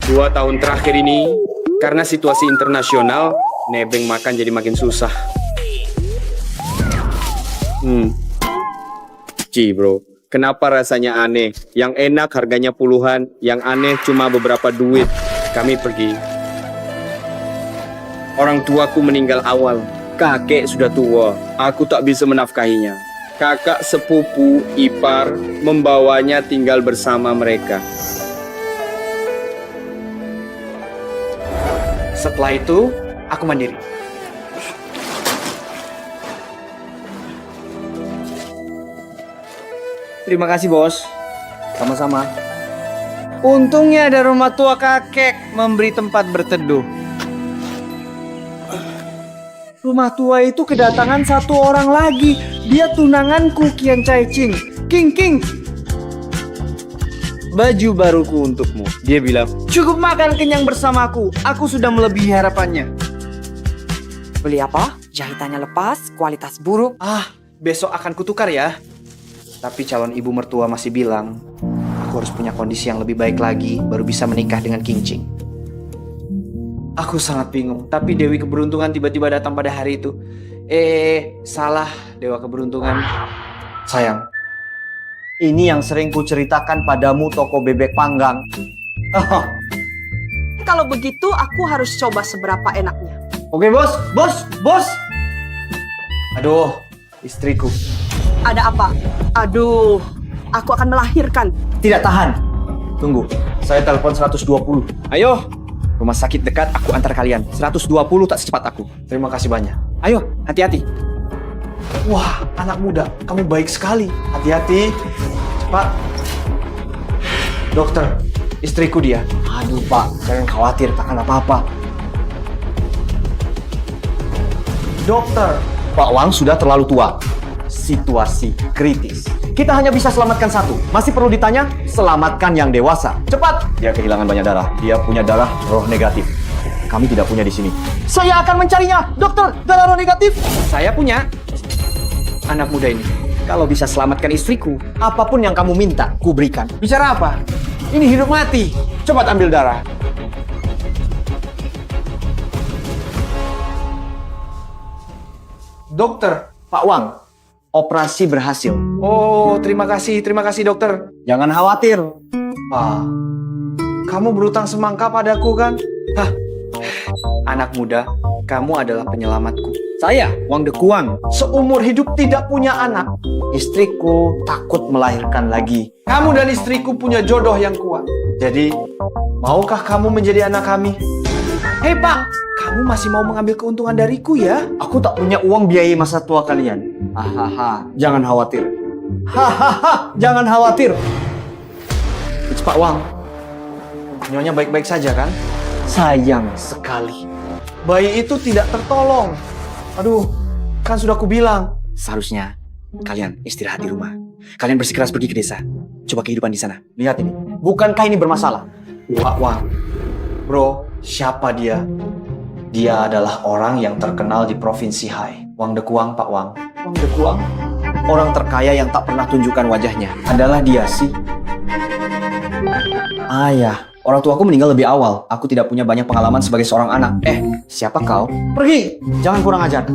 2 tahun terakhir ini, karena situasi internasional, nebeng makan jadi makin susah. Bro, kenapa rasanya aneh? Yang enak harganya puluhan, yang aneh cuma beberapa duit. Kami pergi. Orang tuaku meninggal awal. Kakek sudah tua, aku tak bisa menafkahinya. Kakak sepupu, ipar, membawanya tinggal bersama mereka. Setelah itu, aku mandiri. Terima kasih, Bos. Sama-sama. Untungnya ada rumah tua kakek memberi tempat berteduh. Rumah tua itu kedatangan satu orang lagi. Dia tunanganku, Kian Chai Ching. King. Baju baruku untukmu. Dia bilang, cukup makan kenyang bersamaku. Aku sudah melebihi harapannya. Beli apa? Jahitannya lepas, kualitas buruk. Besok akan kutukar ya. Tapi calon ibu mertua masih bilang, aku harus punya kondisi yang lebih baik lagi, baru bisa menikah dengan King Ching. Aku sangat bingung, tapi Dewi Keberuntungan tiba-tiba datang pada hari itu. Salah, Dewa Keberuntungan. Sayang, ini yang sering kuceritakan padamu toko bebek panggang. Kalau begitu aku harus coba seberapa enaknya. Oke, bos. Aduh, istriku. Ada apa? Aduh, aku akan melahirkan. Tidak tahan. Tunggu, saya telepon 120. Ayo, rumah sakit dekat, aku antar kalian. 120 tak secepat aku. Terima kasih banyak. Ayo, hati-hati. Wah, anak muda, kamu baik sekali. Hati-hati. Cepat. Dokter, istriku dia. Aduh, Pak, jangan khawatir, takkan apa-apa. Dokter, Pak Wang sudah terlalu tua. Situasi kritis. Kita hanya bisa selamatkan satu. Masih perlu ditanya? Selamatkan yang dewasa. Cepat! Dia kehilangan banyak darah. Dia punya darah roh negatif. Kami tidak punya di sini. Saya akan mencarinya, dokter. Darah roh negatif. Saya punya. Anak muda ini, kalau bisa selamatkan istriku, apapun yang kamu minta, ku berikan. Bicara apa? Ini hidup mati. Cepat ambil darah. Dokter, Pak Wang. Operasi berhasil. Oh, terima kasih dokter. Jangan khawatir. Pak, kamu berutang semangka padaku kan? Anak muda, kamu adalah penyelamatku. Saya, Wang Dekuang. Seumur hidup tidak punya anak. Istriku takut melahirkan lagi. Kamu dan istriku punya jodoh yang kuat. Jadi, maukah kamu menjadi anak kami? Hei Pak, kamu masih mau mengambil keuntungan dariku ya? Aku tak punya uang biayai masa tua kalian. Jangan khawatir. Jangan khawatir. It's Pak Wang. Nyonya baik-baik saja kan? Sayang sekali. Bayi itu tidak tertolong. Aduh, kan sudah kubilang. Seharusnya kalian istirahat di rumah. Kalian bersikeras pergi ke desa. Coba kehidupan di sana. Lihat ini. Bukankah ini bermasalah? Pak Wang. Bro, siapa dia? Dia adalah orang yang terkenal di Provinsi Hai. Wang Dekuang, Pak Wang. Wang Dekuang? Orang terkaya yang tak pernah tunjukkan wajahnya. Adalah dia sih. Ya. Orang tuaku meninggal lebih awal. Aku tidak punya banyak pengalaman sebagai seorang anak. Siapa kau? Pergi! Jangan kurang ajar.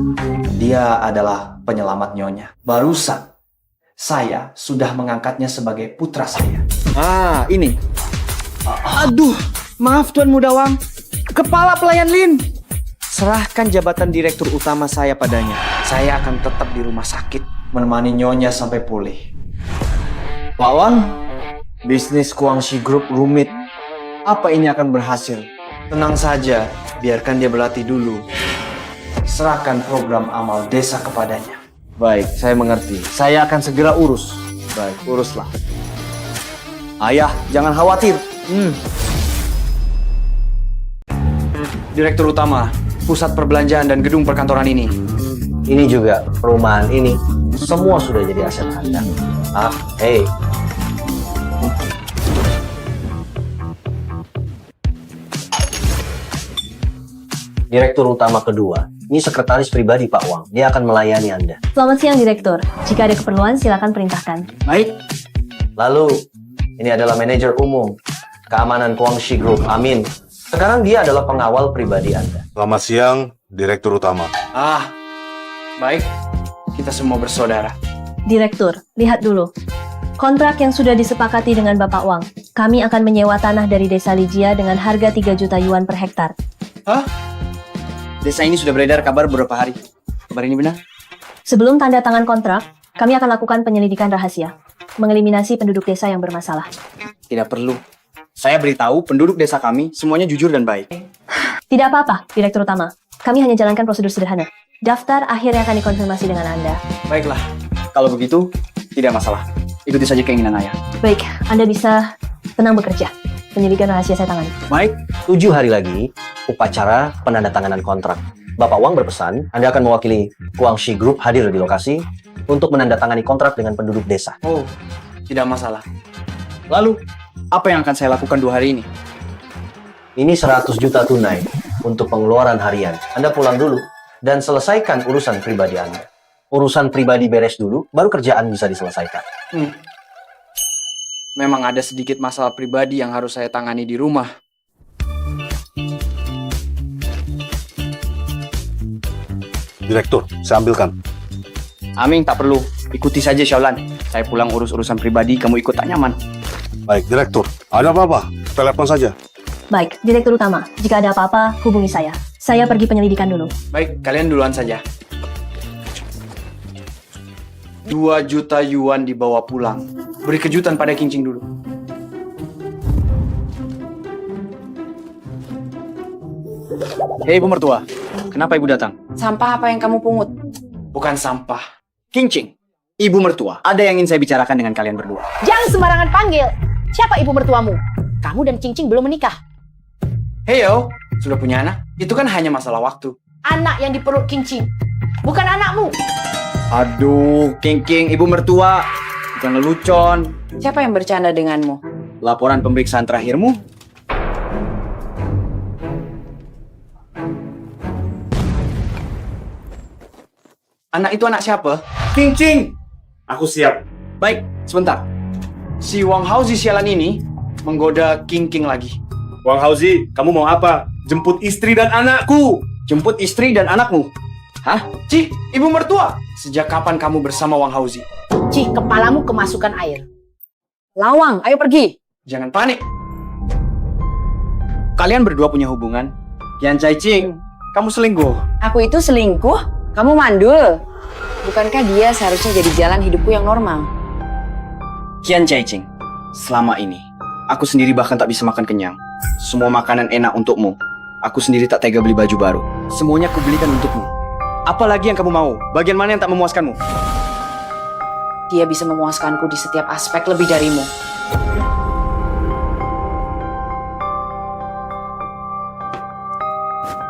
Dia adalah penyelamat nyonya. Barusan, saya sudah mengangkatnya sebagai putra saya. Ini. Aduh, maaf Tuan Muda Wang. Kepala pelayan Lin. Serahkan jabatan direktur utama saya padanya. Saya akan tetap di rumah sakit menemani nyonya sampai pulih. Pak Wang, bisnis Guangxi Group rumit. Apa ini akan berhasil? Tenang saja, biarkan dia berlatih dulu. Serahkan program amal desa kepadanya. Baik, saya mengerti. Saya akan segera urus. Baik, uruslah. Ayah, jangan khawatir. Direktur utama, pusat perbelanjaan dan gedung perkantoran ini. Ini juga perumahan ini. Semua sudah jadi aset Anda. Hei. Direktur utama kedua. Ini sekretaris pribadi Pak Wang. Dia akan melayani Anda. Selamat siang, Direktur. Jika ada keperluan, silakan perintahkan. Baik. Lalu, ini adalah manajer umum. keamanan Guangxi Group, Amin. Sekarang dia adalah pengawal pribadi Anda. Selamat siang, Direktur Utama. Baik. Kita semua bersaudara. Direktur, lihat dulu. Kontrak yang sudah disepakati dengan Bapak Wang. Kami akan menyewa tanah dari Desa Lijia dengan harga 3 juta yuan per hektar. Desa ini sudah beredar kabar beberapa hari. Kabar ini benar? Sebelum tanda tangan kontrak, kami akan lakukan penyelidikan rahasia. Mengeliminasi penduduk desa yang bermasalah. Tidak perlu. Saya beritahu penduduk desa kami semuanya jujur dan baik. Tidak apa-apa, Direktur Utama. Kami hanya jalankan prosedur sederhana. Daftar akhirnya akan dikonfirmasi dengan Anda. Baiklah. Kalau begitu, tidak masalah. Ikuti saja keinginan ayah. Baik, Anda bisa tenang bekerja. Penyelidikan rahasia saya tangani. Baik. 7 hari lagi, upacara penandatanganan kontrak. Bapak Wang berpesan, Anda akan mewakili Guangxi Group hadir di lokasi untuk menandatangani kontrak dengan penduduk desa. Oh, tidak masalah. Lalu, apa yang akan saya lakukan 2 hari ini? Ini 100 juta tunai untuk pengeluaran harian. Anda pulang dulu dan selesaikan urusan pribadi Anda. Urusan pribadi beres dulu, baru kerjaan bisa diselesaikan. Memang ada sedikit masalah pribadi yang harus saya tangani di rumah. Direktur, saya ambilkan. Aming, tak perlu. Ikuti saja Xiaolan. Saya pulang urus urusan pribadi, kamu ikut tak nyaman. Baik, Direktur. Ada apa-apa? Telepon saja. Baik, Direktur Utama. Jika ada apa-apa, hubungi saya. Saya pergi penyelidikan dulu. Baik, kalian duluan saja. 2 juta yuan dibawa pulang. Beri kejutan pada King Ching dulu. Hei Ibu Mertua, kenapa Ibu datang? Sampah apa yang kamu pungut? Bukan sampah. King Ching, Ibu Mertua, ada yang ingin saya bicarakan dengan kalian berdua. Jangan sembarangan panggil. Siapa ibu mertuamu? Kamu dan Cincing belum menikah. Hei yo, sudah punya anak? Itu kan hanya masalah waktu. Anak yang di perut Cincing, bukan anakmu. Aduh, King King, Ibu Mertua, bukan lelucon. Siapa yang bercanda denganmu? Laporan pemeriksaan terakhirmu? Anak itu anak siapa? King Ching, aku siap. Baik, sebentar. Si Wang Haozi sialan ini menggoda King King lagi. Wang Haozi, kamu mau apa? Jemput istri dan anakku. Jemput istri dan anakmu. Hah? Ci, Ibu Mertua. Sejak kapan kamu bersama Wang Haozi? Cih, kepalamu kemasukan air. Lawang, ayo pergi. Jangan panik. Kalian berdua punya hubungan. Kian Cai Ching, kamu selingkuh. Aku itu selingkuh? Kamu mandul. Bukankah dia seharusnya jadi jalan hidupku yang normal? Kian Cai Ching, selama ini, aku sendiri bahkan tak bisa makan kenyang. Semua makanan enak untukmu. Aku sendiri tak tega beli baju baru. Semuanya aku belikan untukmu. Apalagi yang kamu mau? Bagian mana yang tak memuaskanmu? Dia bisa memuaskanku di setiap aspek lebih darimu.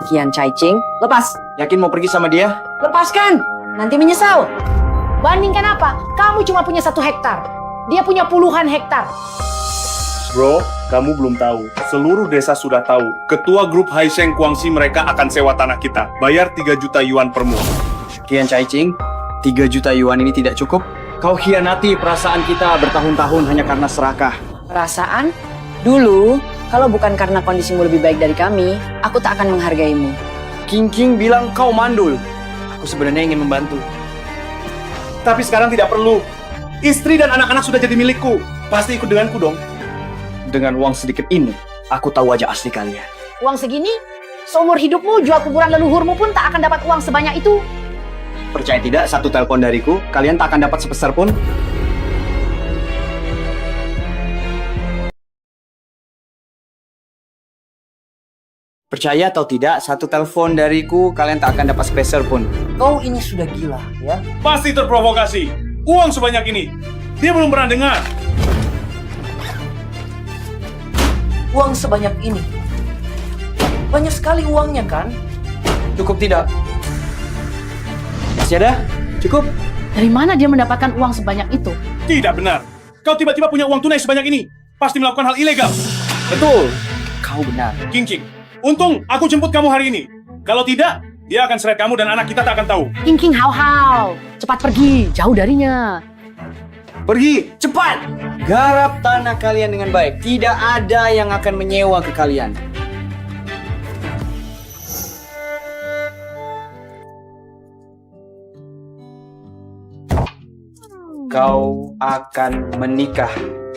Kian Cai Ching, lepas. Yakin mau pergi sama dia? Lepaskan. Nanti menyesal. Bandingkan apa? Kamu cuma punya 1 hektar. Dia punya puluhan hektar. Bro, kamu belum tahu. Seluruh desa sudah tahu. Ketua grup Haisheng Guangxi mereka akan sewa tanah kita. Bayar 3 juta yuan per mu. Kian Cai Ching, 3 juta yuan ini tidak cukup. Kau khianati perasaan kita bertahun-tahun hanya karena serakah. Perasaan? Dulu, kalau bukan karena kondisimu lebih baik dari kami, aku tak akan menghargaimu. King King bilang kau mandul. Aku sebenarnya ingin membantu. Tapi sekarang tidak perlu. Istri dan anak-anak sudah jadi milikku. Pasti ikut denganku dong. Dengan uang sedikit ini, aku tahu wajah asli kalian. Uang segini? Seumur hidupmu jual kuburan leluhurmu pun tak akan dapat uang sebanyak itu. Percaya tidak, 1 telepon dariku, kalian tak akan dapat sebesar pun. Percaya atau tidak, 1 telepon dariku, kalian tak akan dapat sebesar pun. Kau ini sudah gila, ya? Pasti terprovokasi. Uang sebanyak ini. Dia belum pernah dengar. Uang sebanyak ini. Banyak sekali uangnya, kan? Cukup tidak? Masih ada? Cukup? Dari mana dia mendapatkan uang sebanyak itu? Tidak benar. Kau tiba-tiba punya uang tunai sebanyak ini. Pasti melakukan hal ilegal. Betul. Kau benar. King Ching, untung aku jemput kamu hari ini. Kalau tidak, dia akan seret kamu dan anak kita tak akan tahu. King King hau hau. Cepat pergi, jauh darinya. Pergi, cepat! Garap tanah kalian dengan baik. Tidak ada yang akan menyewa ke kalian. Kau akan menikah.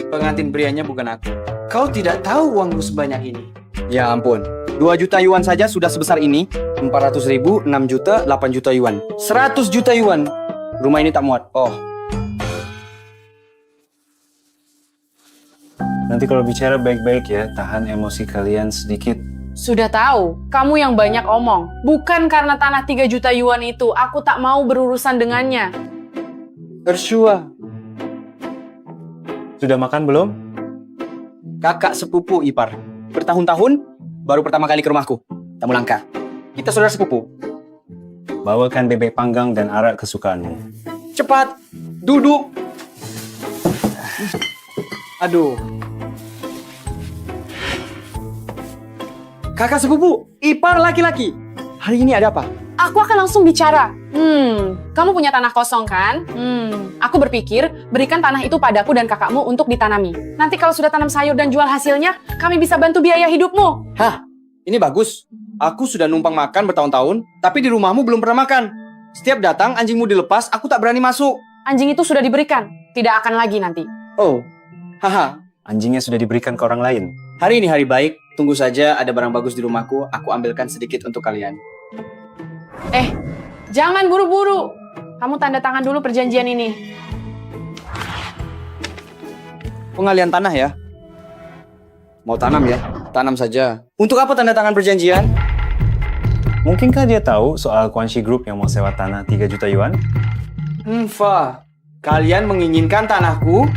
Pengantin prianya bukan aku. Kau tidak tahu uangku sebanyak ini. Ya ampun, 2 juta yuan saja sudah sebesar ini. 400 ribu, 6 juta, 8 juta yuan. 100 juta yuan. Rumah ini tak muat. Oh, Nanti kalau bicara baik-baik ya, tahan emosi kalian sedikit. Sudah tahu, kamu yang banyak omong. Bukan karena tanah 3 juta yuan itu, aku tak mau berurusan dengannya. Ursua. Sudah makan belum? Kakak sepupu ipar. Bertahun-tahun, baru pertama kali ke rumahku. Tamu langka. Kita saudara sepupu. Bawakan bebek panggang dan arak kesukaanmu. Cepat, duduk. Aduh. Kakak sepupu, ipar laki-laki. Hari ini ada apa? Aku akan langsung bicara. Kamu punya tanah kosong kan? Aku berpikir berikan tanah itu padaku dan kakakmu untuk ditanami. Nanti kalau sudah tanam sayur dan jual hasilnya, kami bisa bantu biaya hidupmu. Hah, ini bagus. Aku sudah numpang makan bertahun-tahun, tapi di rumahmu belum pernah makan. Setiap datang anjingmu dilepas, aku tak berani masuk. Anjing itu sudah diberikan, tidak akan lagi nanti. Oh, haha. Anjingnya sudah diberikan ke orang lain. Hari ini hari baik, tunggu saja ada barang bagus di rumahku, aku ambilkan sedikit untuk kalian. Jangan buru-buru. Kamu tanda tangan dulu perjanjian ini. Pengalian tanah ya? Mau tanam ya? Tanam saja. Untuk apa tanda tangan perjanjian? Mungkinkah dia tahu soal Guangxi Group yang mau sewa tanah 3 juta yuan? Fa, kalian menginginkan tanahku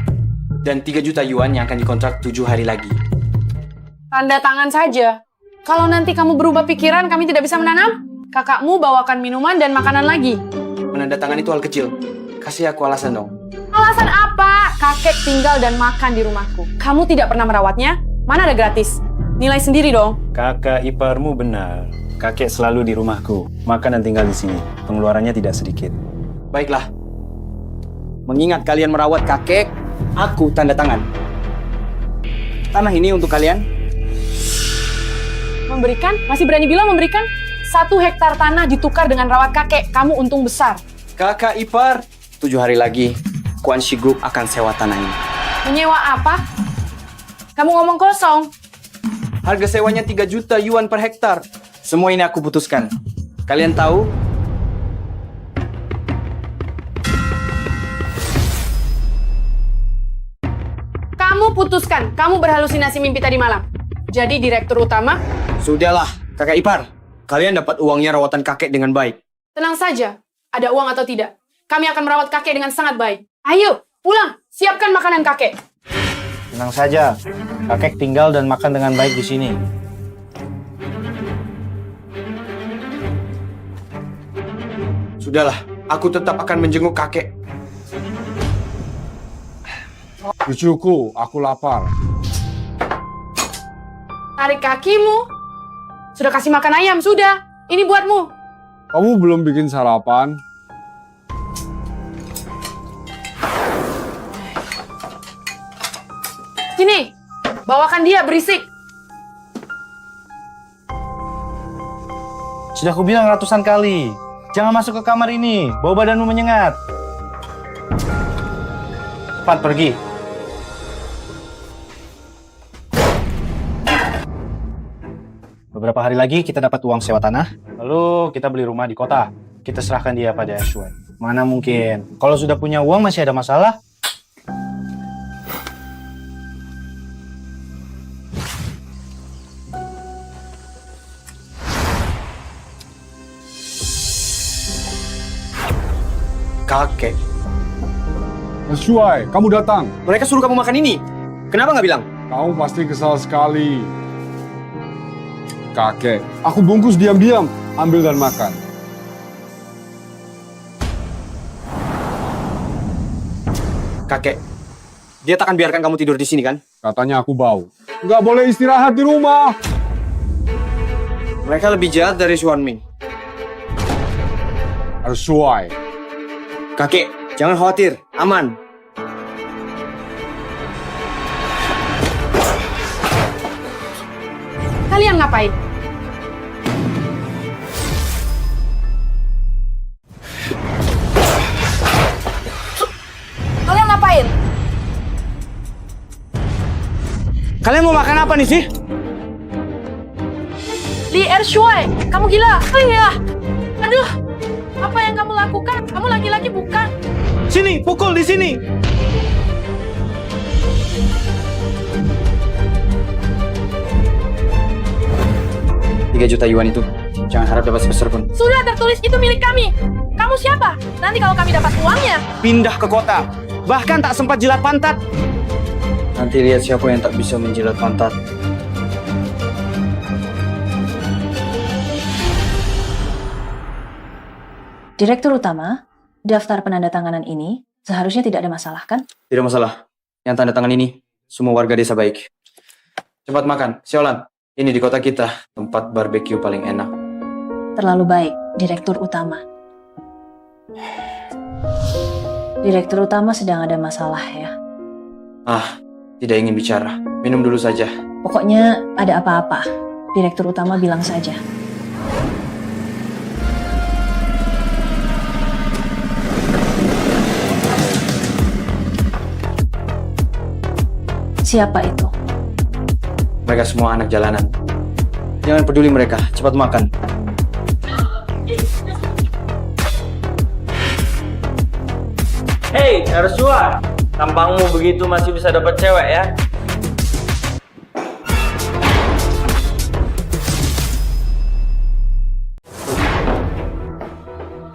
dan 3 juta yuan yang akan dikontrak 7 hari lagi. Tanda tangan saja. Kalau nanti kamu berubah pikiran, kami tidak bisa menanam. Kakakmu bawakan minuman dan makanan lagi. Menandatangan itu hal kecil. Kasih aku alasan dong. Alasan apa? Kakek tinggal dan makan di rumahku. Kamu tidak pernah merawatnya? Mana ada gratis? Nilai sendiri dong. Kakak iparmu benar. Kakek selalu di rumahku. Makan dan tinggal di sini. Pengeluarannya tidak sedikit. Baiklah. Mengingat kalian merawat kakek, aku tanda tangan. Tanah ini untuk kalian. Memberikan? Masih berani bilang memberikan? 1 hektar tanah ditukar dengan rawat kakek. Kamu untung besar. Kakak ipar, 7 hari lagi, Guangxi Group akan sewa tanah ini. Menyewa apa? Kamu ngomong kosong. Harga sewanya 3 juta yuan per hektar. Semua ini aku putuskan. Kalian tahu? Kamu putuskan. Kamu berhalusinasi mimpi tadi malam. Jadi direktur utama? Sudahlah, kakak ipar. Kalian dapat uangnya rawatan kakek dengan baik. Tenang saja. Ada uang atau tidak. Kami akan merawat kakek dengan sangat baik. Ayo, pulang. Siapkan makanan kakek. Tenang saja, kakek tinggal dan makan dengan baik di sini. Sudahlah, aku tetap akan menjenguk kakek. Cucuku, aku lapar. Tarik kakimu. Sudah kasih makan ayam, sudah. Ini buatmu. Kamu belum bikin sarapan? Sini, bawakan dia, berisik. Sudah aku bilang ratusan kali, jangan masuk ke kamar ini, bau badanmu menyengat. Cepat pergi. Beberapa hari lagi kita dapat uang sewa tanah, lalu kita beli rumah di kota. Kita serahkan dia pada Shuai. Mana mungkin, kalau sudah punya uang masih ada masalah? Kakek. Shuai, kamu datang. Mereka suruh kamu makan ini. Kenapa nggak bilang? Kamu pasti kesal sekali. Kakek, aku bungkus diam-diam. Ambil dan makan. Kakek, dia takkan biarkan kamu tidur di sini kan? Katanya aku bau. Nggak boleh istirahat di rumah. Mereka lebih jahat dari Xuan Ming. Shuai. Kakek, jangan khawatir, aman. Kalian ngapain? Kalian ngapain? Kalian mau makan apa nih sih? Li Ershuai, kamu gila? Iya. Aduh, apa yang kamu lakukan? Kamu laki-laki bukan? Sini, pukul di sini. Juta yuan itu, jangan harap dapat sebesar pun. Sudah tertulis itu milik kami. Kamu siapa? Nanti kalau kami dapat uangnya. Pindah ke kota, bahkan tak sempat jilat pantat. Nanti lihat siapa yang tak bisa menjilat pantat. Direktur utama, daftar penandatanganan ini seharusnya tidak ada masalah kan? Tidak masalah. Yang tanda tangan ini, semua warga desa baik. Cepat makan, Siolan. Ini di kota kita, tempat barbeque paling enak. Terlalu baik, direktur utama. Direktur utama sedang ada masalah ya. Tidak ingin bicara. Minum dulu saja. Pokoknya ada apa-apa, direktur utama bilang saja. Siapa itu? Mereka semua anak jalanan. Jangan peduli mereka, cepat makan. Hei, Ersua, tampangmu begitu masih bisa dapat cewek ya?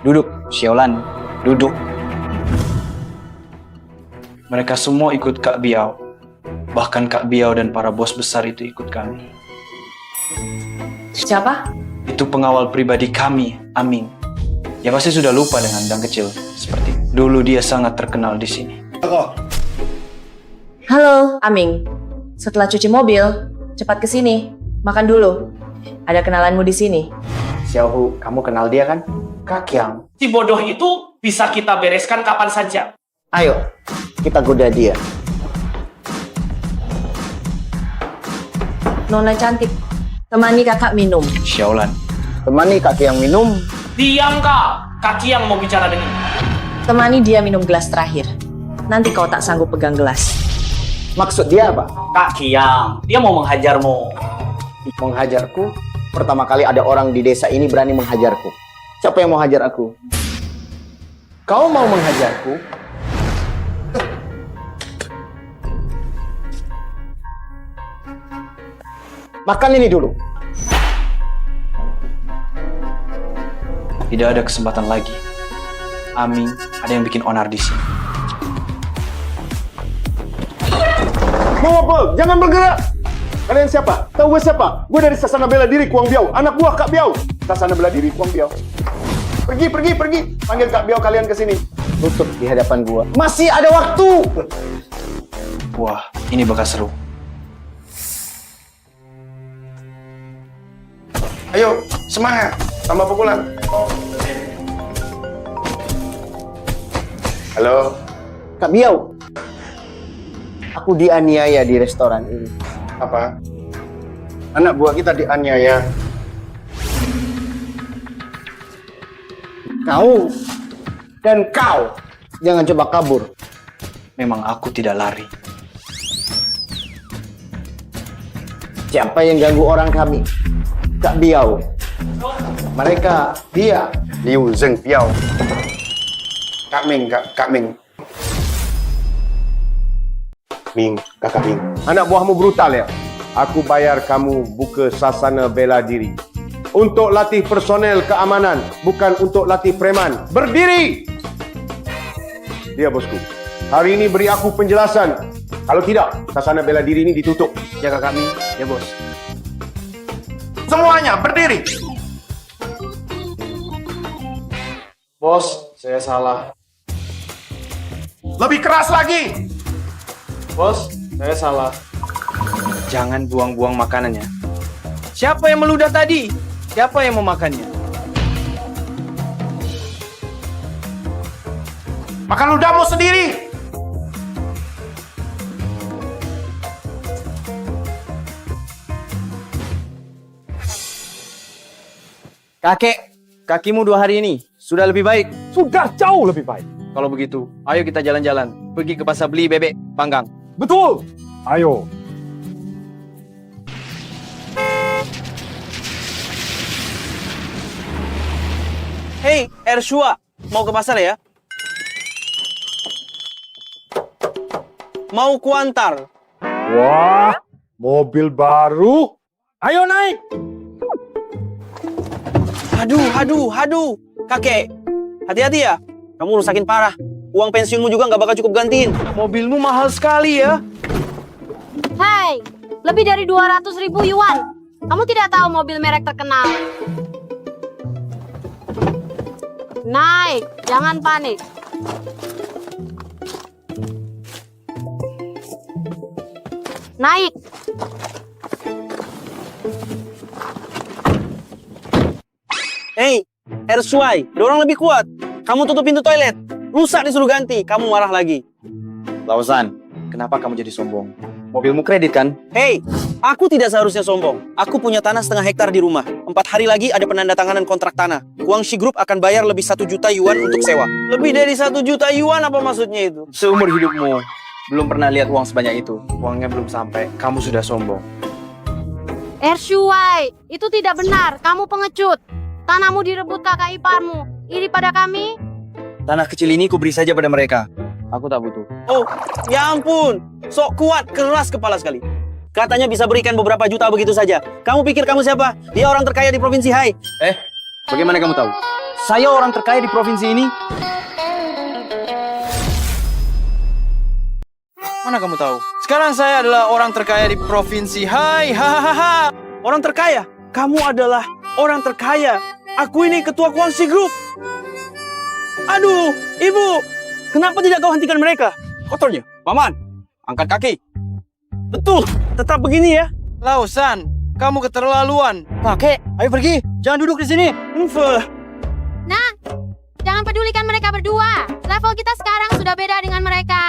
Duduk, Siolan. Duduk. Mereka semua ikut Kak Biao. Bahkan Kak Biao dan para bos besar itu ikut kami. Siapa? Itu pengawal pribadi kami, Aming. Ya pasti sudah lupa dengan Dang kecil. Seperti dulu dia sangat terkenal di sini. Halo, Aming. Setelah cuci mobil, cepat ke sini. Makan dulu. Ada kenalanmu di sini. Xiaohu, kamu kenal dia kan? Kak Kiang. Si bodoh itu bisa kita bereskan kapan saja. Ayo, kita goda dia. Nona cantik, temani kakak minum. Xiaolan. Temani Kak Kiang minum. Diam kak, kaki yang mau bicara dengan. Temani dia minum gelas terakhir. Nanti kau tak sanggup pegang gelas. Maksud dia apa? Kak Kiang, dia mau menghajarmu. Menghajarku? Pertama kali ada orang di desa ini berani menghajarku. Siapa yang mau hajar aku? Kau mau menghajarku? Makan ini dulu. Tidak ada kesempatan lagi. Aming, ada yang bikin onar di sini. Mau apa? Jangan bergerak! Kalian siapa? Tahu gue siapa? Gue dari Sasana Bela Diri Kuang Biao, anak buah Kak Biao. Sasana Bela Diri Kuang Biao. Pergi. Panggil Kak Biao kalian ke sini. Tutup di hadapan gua. Masih ada waktu! Wah, ini bakal seru. Ayo, semangat. Tambah pukulan. Halo. Kak Biao, aku dianiaya di restoran ini. Apa? Anak buah kita dianiaya. Kau dan kau jangan coba kabur. Memang aku tidak lari. Siapa yang ganggu orang kami? Kak Biao. Mereka, dia. Liu Zheng Biao. Kak Ming. Ming, kakak Ming. Anak buahmu brutal ya? Aku bayar kamu buka Sasana Bela Diri. Untuk latih personel keamanan, bukan untuk latih preman. Berdiri! Dia bosku. Hari ini beri aku penjelasan. Kalau tidak, Sasana Bela Diri ini ditutup. Ya kakak Ming, ya bos. Semuanya berdiri! Bos, saya salah. Lebih keras lagi! Bos, saya salah. Jangan buang-buang makanannya. Siapa yang meludah tadi? Siapa yang memakannya? Makan ludahmu sendiri! Kakek, kakimu 2 hari ini sudah lebih baik. Sudah jauh lebih baik. Kalau begitu, ayo kita jalan-jalan. Pergi ke pasar beli bebek panggang. Betul. Ayo. Hei, Ershua, mau ke pasar ya? Mau kuantar. Wah, mobil baru. Ayo naik. Aduh. Kakek, hati-hati ya. Kamu rusakin parah. Uang pensiunmu juga nggak bakal cukup gantiin. Mobilmu mahal sekali ya. Hai, lebih dari 200.000 yuan. Kamu tidak tahu mobil merek terkenal. Naik, jangan panik. Naik. Hei, Ersuai, dorong lebih kuat. Kamu tutup pintu toilet. Rusak disuruh ganti, kamu marah lagi. Lausan, kenapa kamu jadi sombong? Mobilmu kredit kan? Hei, aku tidak seharusnya sombong. Aku punya tanah setengah hektar di rumah. 4 hari lagi ada penandatanganan kontrak tanah. Guangxi Group akan bayar lebih 1 juta yuan untuk sewa. Lebih dari 1 juta yuan apa maksudnya itu? Seumur hidupmu, belum pernah lihat uang sebanyak itu. Uangnya belum sampai, kamu sudah sombong. Ershuai, itu tidak benar. Kamu pengecut. Tanahmu direbut kakak iparmu. Iri pada kami? Tanah kecil ini kuberi saja pada mereka. Aku tak butuh. Oh, ya ampun. Sok kuat, keras kepala sekali. Katanya bisa berikan beberapa juta begitu saja. Kamu pikir kamu siapa? Dia orang terkaya di provinsi Hai. Bagaimana kamu tahu? Saya orang terkaya di provinsi ini. Mana kamu tahu? Sekarang saya adalah orang terkaya di provinsi Hai. Hahaha. Orang terkaya? Kamu adalah orang terkaya. Aku ini ketua Guangxi Group. Aduh, ibu. Kenapa tidak kau hentikan mereka? Kotornya. Paman, angkat kaki. Betul, tetap begini ya. Lausan, kamu keterlaluan. Kakek, ayo pergi. Jangan duduk di sini. Nah, jangan pedulikan mereka berdua. Level kita sekarang sudah beda dengan mereka.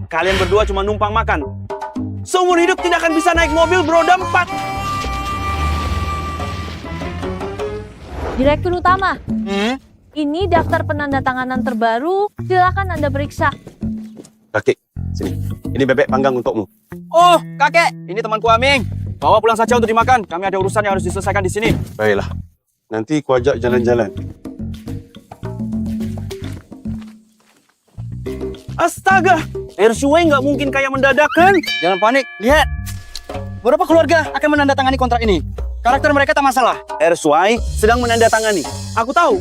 Kalian berdua cuma numpang makan. Seumur hidup tidak akan bisa naik mobil beroda 4. Direktur Utama, ini daftar penandatanganan terbaru. Silakan Anda periksa. Kakek, sini. Ini bebek panggang untukmu. Oh, kakek, ini temanku Aming. Bawa pulang saja untuk dimakan. Kami ada urusan yang harus diselesaikan di sini. Baiklah. Nanti ku ajak jalan-jalan. Astaga, Ersuai nggak mungkin kayak mendadak kan? Jangan panik, lihat. Beberapa keluarga akan menandatangani kontrak ini. Karakter mereka tak masalah. Ersuai sedang menandatangani. Aku tahu.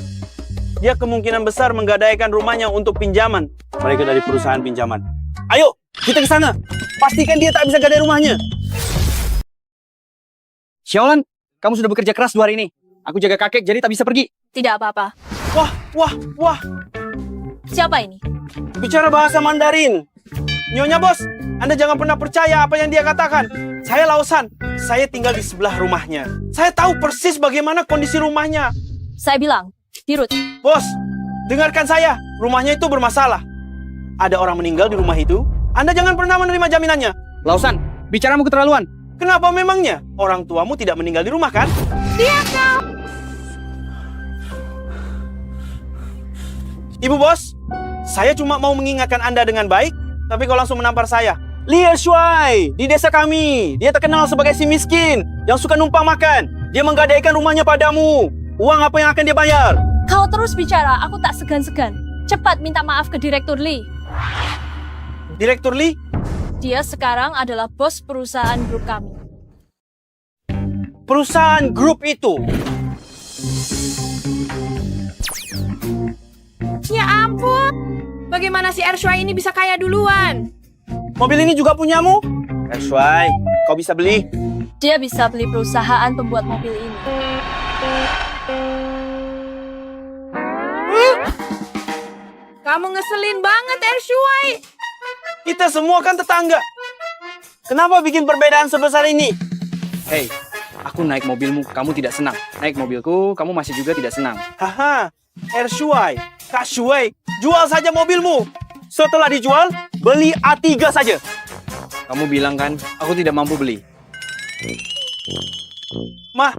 Dia kemungkinan besar menggadaikan rumahnya untuk pinjaman. Mereka dari perusahaan pinjaman. Ayo, kita ke sana. Pastikan dia tak bisa gadai rumahnya. Xiaolan, kamu sudah bekerja keras 2 hari ini. Aku jaga kakek jadi tak bisa pergi. Tidak apa-apa. Wah. Siapa ini? Bicara bahasa Mandarin. Nyonya bos, Anda jangan pernah percaya apa yang dia katakan. Saya Lausan, saya tinggal di sebelah rumahnya. Saya tahu persis bagaimana kondisi rumahnya. Saya bilang, Dirut. Bos, dengarkan saya, rumahnya itu bermasalah. Ada orang meninggal di rumah itu, Anda jangan pernah menerima jaminannya. Lausan, bicaramu keterlaluan. Kenapa memangnya? Orang tuamu tidak meninggal di rumah kan? Diam kau! Ibu bos, saya cuma mau mengingatkan Anda dengan baik, tapi kau langsung menampar saya. Lia Shuai, di desa kami, dia terkenal sebagai si miskin yang suka numpang makan. Dia menggadaikan rumahnya padamu. Uang apa yang akan dia bayar? Kau terus bicara, aku tak segan-segan. Cepat minta maaf ke Direktur Lee. Direktur Lee? Dia sekarang adalah bos perusahaan grup kami. Perusahaan grup itu? Ya ampun, bagaimana si Ershuai ini bisa kaya duluan? Mobil ini juga punyamu? Ershuai, kau bisa beli? Dia bisa beli perusahaan pembuat mobil ini. Kamu ngeselin banget, Ershuai. Kita semua kan tetangga. Kenapa bikin perbedaan sebesar ini? Hei, aku naik mobilmu, kamu tidak senang. Naik mobilku, kamu masih juga tidak senang. Haha, Ershuai, Kak Shuai, jual saja mobilmu. Setelah dijual, beli A3 saja. Kamu bilang kan, aku tidak mampu beli. Mah,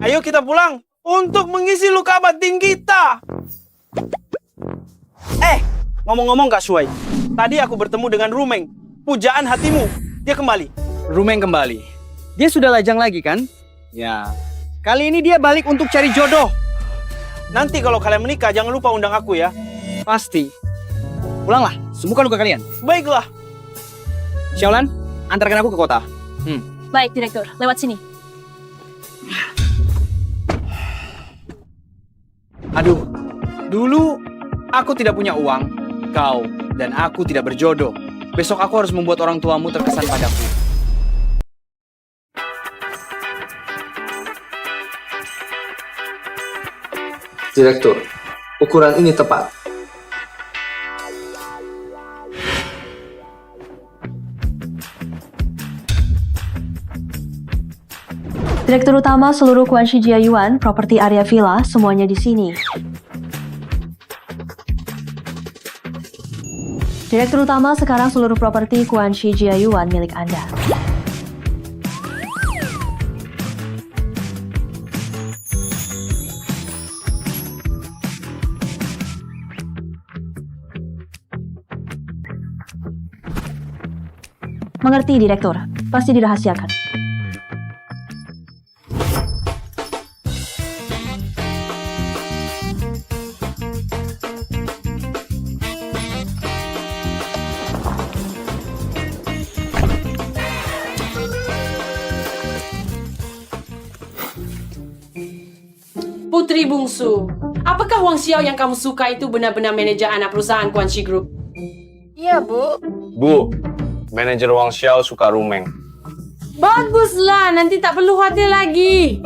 ayo kita pulang. untuk mengisi luka batin kita. Ngomong-ngomong Kak Shuai, tadi aku bertemu dengan Rumeng. Pujaan hatimu, dia kembali. Rumeng kembali. Dia sudah lajang lagi kan? Ya. Kali ini dia balik untuk cari jodoh. Nanti kalau kalian menikah, jangan lupa undang aku ya. Pasti. Pulanglah, sembuhkan luka kalian. Baiklah. Xiaolan, antarkan aku ke kota. Baik, Direktur. Lewat sini. Aduh, dulu aku tidak punya uang, kau dan aku tidak berjodoh. Besok aku harus membuat orang tuamu terkesan padaku. Direktur, ukuran ini tepat. Direktur Utama seluruh Kuanshi Jia Yuan, properti area villa, semuanya di sini. Direktur Utama, sekarang seluruh properti Kuanshi Jia Yuan milik Anda. Mengerti, Direktur. Pasti dirahasiakan. Putri bungsu, apakah Wang Xiao yang kamu suka itu benar-benar manajer anak perusahaan Kuanshi Group? Iya, Bu. Bu, manajer Wang Xiao suka Rumeng. Baguslah, nanti tak perlu khawatir lagi.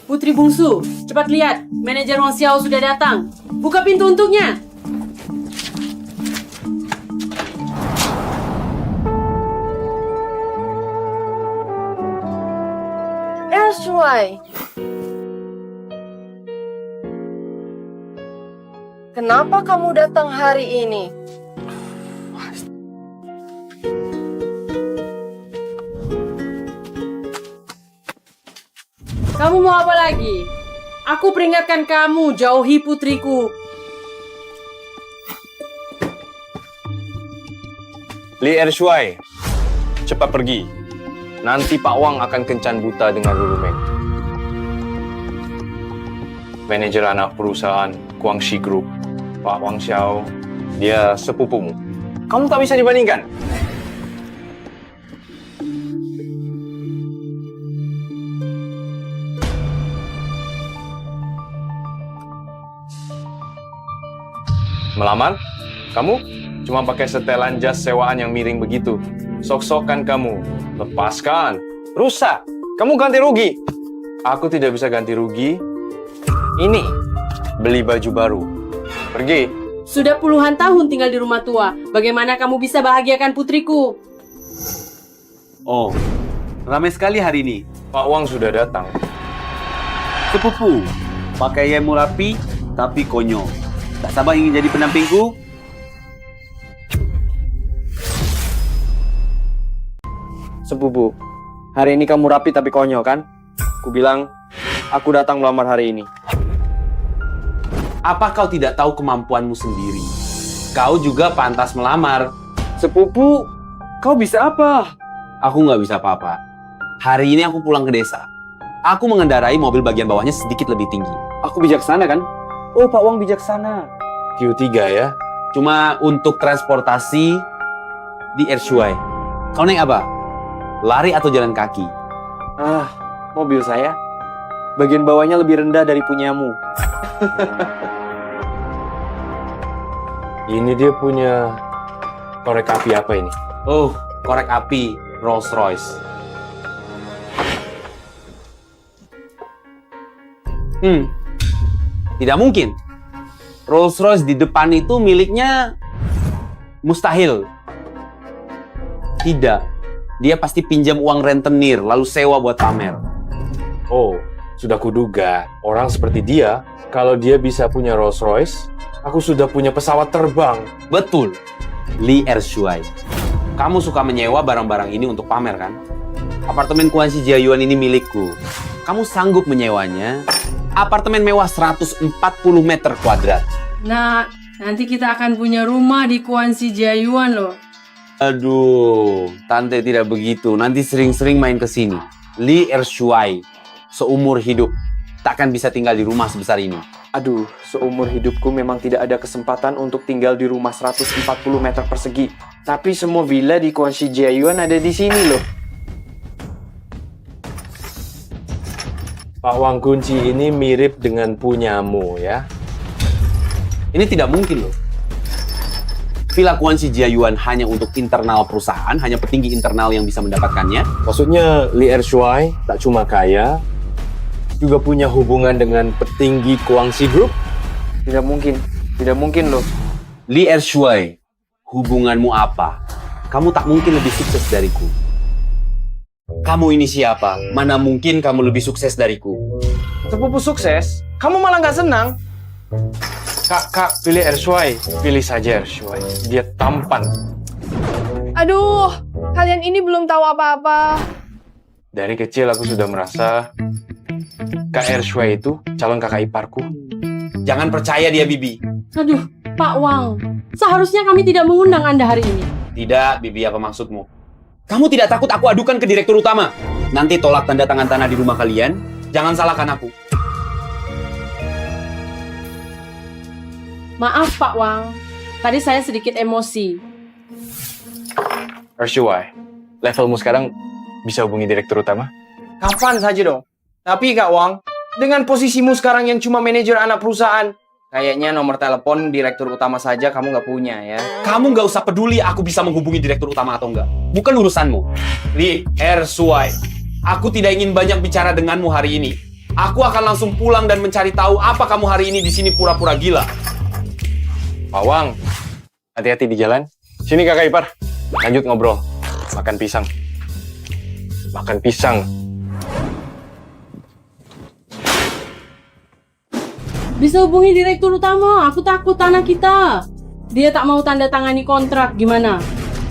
Putri bungsu, cepat lihat, manajer Wang Xiao sudah datang. Buka pintu untuknya. Shuai. Kenapa kamu datang hari ini? Kamu mau apa lagi? Aku peringatkan kamu, jauhi putriku. Li Ershuai, cepat pergi. Nanti Pak Wang akan kencan buta dengan Rumeng. Manajer anak perusahaan Guangxi Group, Pak Wang Xiao, dia sepupumu. Kamu tak bisa dibandingkan. Melamar? Kamu? Cuma pakai setelan jas sewaan yang miring begitu. Sok-sokan kamu. Lepaskan. Rusak. Kamu ganti rugi. Aku tidak bisa ganti rugi. Ini. Beli baju baru. Pergi. Sudah puluhan tahun tinggal di rumah tua. Bagaimana kamu bisa bahagiakan putriku? Oh, ramai sekali hari ini. Pak Wang sudah datang. Sepupu, pakaianmu rapi tapi konyol. Tak sabar ingin jadi pendampingku? Sepupu, hari ini kamu rapi tapi konyol kan? Ku bilang, aku datang melamar hari ini. Apa kau tidak tahu kemampuanmu sendiri? Kau juga pantas melamar. Sepupu, kau bisa apa? Aku nggak bisa apa-apa. Hari ini aku pulang ke desa. Aku mengendarai mobil bagian bawahnya sedikit lebih tinggi. Aku bijaksana kan? Oh, Pak Wang bijaksana. Q3 ya? Cuma untuk transportasi di Ershuai. Kau naik apa? Lari atau jalan kaki? Mobil saya. Bagian bawahnya lebih rendah dari punyamu. Ini dia punya korek api apa ini? Oh, korek api Rolls Royce. Tidak mungkin. Rolls Royce di depan itu miliknya mustahil. Tidak. Dia pasti pinjam uang rentenir, lalu sewa buat pamer. Oh, sudah kuduga. Orang seperti dia, kalau dia bisa punya Rolls Royce, aku sudah punya pesawat terbang. Betul. Li Ershuai. Kamu suka menyewa barang-barang ini untuk pamer, kan? Apartemen Kuan Si Jiayuan ini milikku. Kamu sanggup menyewanya? Apartemen mewah 140 meter kuadrat. Nak, nanti kita akan punya rumah di Kuan Si Jiayuan loh. Aduh, tante tidak begitu. Nanti sering-sering main ke sini. Li Ershuai, seumur hidup, takkan bisa tinggal di rumah sebesar ini. Aduh, seumur hidupku memang tidak ada kesempatan untuk tinggal di rumah 140 meter persegi. Tapi semua villa di Kuan Si Jiayuan ada di sini loh. Pak Wang kunci ini mirip dengan punyamu ya. Ini tidak mungkin loh. Villa Kuan Si Jiayuan hanya untuk internal perusahaan, hanya petinggi internal yang bisa mendapatkannya. Maksudnya Li Ershuai tak cuma kaya, juga punya hubungan dengan petinggi Guangxi Group? Tidak mungkin loh. Li Ershuai, hubunganmu apa? Kamu tak mungkin lebih sukses dariku. Kamu ini siapa? Mana mungkin kamu lebih sukses dariku? Sepupu sukses, kamu malah nggak senang. Kak, pilih Ershuai. Pilih saja Ershuai. Dia tampan. Aduh, kalian ini belum tahu apa-apa. Dari kecil aku sudah merasa Kak Ershuai itu calon kakak iparku. Jangan percaya dia, Bibi. Aduh, Pak Wang. Seharusnya kami tidak mengundang Anda hari ini. Tidak, Bibi, apa maksudmu? Kamu tidak takut aku adukan ke direktur utama? Nanti tolak tanda tangan tanah di rumah kalian. Jangan salahkan aku. Maaf Pak Wang, tadi saya sedikit emosi. Ershuai, levelmu sekarang bisa hubungi direktur utama? Kapan saja dong. Tapi Kak Wang, dengan posisimu sekarang yang cuma manajer anak perusahaan, kayaknya nomor telepon direktur utama saja kamu nggak punya ya. Kamu nggak usah peduli aku bisa menghubungi direktur utama atau enggak. Bukan urusanmu. Li Ershuai, aku tidak ingin banyak bicara denganmu hari ini. Aku akan langsung pulang dan mencari tahu apa kamu hari ini di sini pura-pura gila. Pak Wang, hati-hati di jalan. Sini kakak ipar, lanjut ngobrol. Makan pisang. Makan pisang. Bisa hubungi direktur utama, aku takut tanah kita. Dia tak mau tanda tangani kontrak, gimana?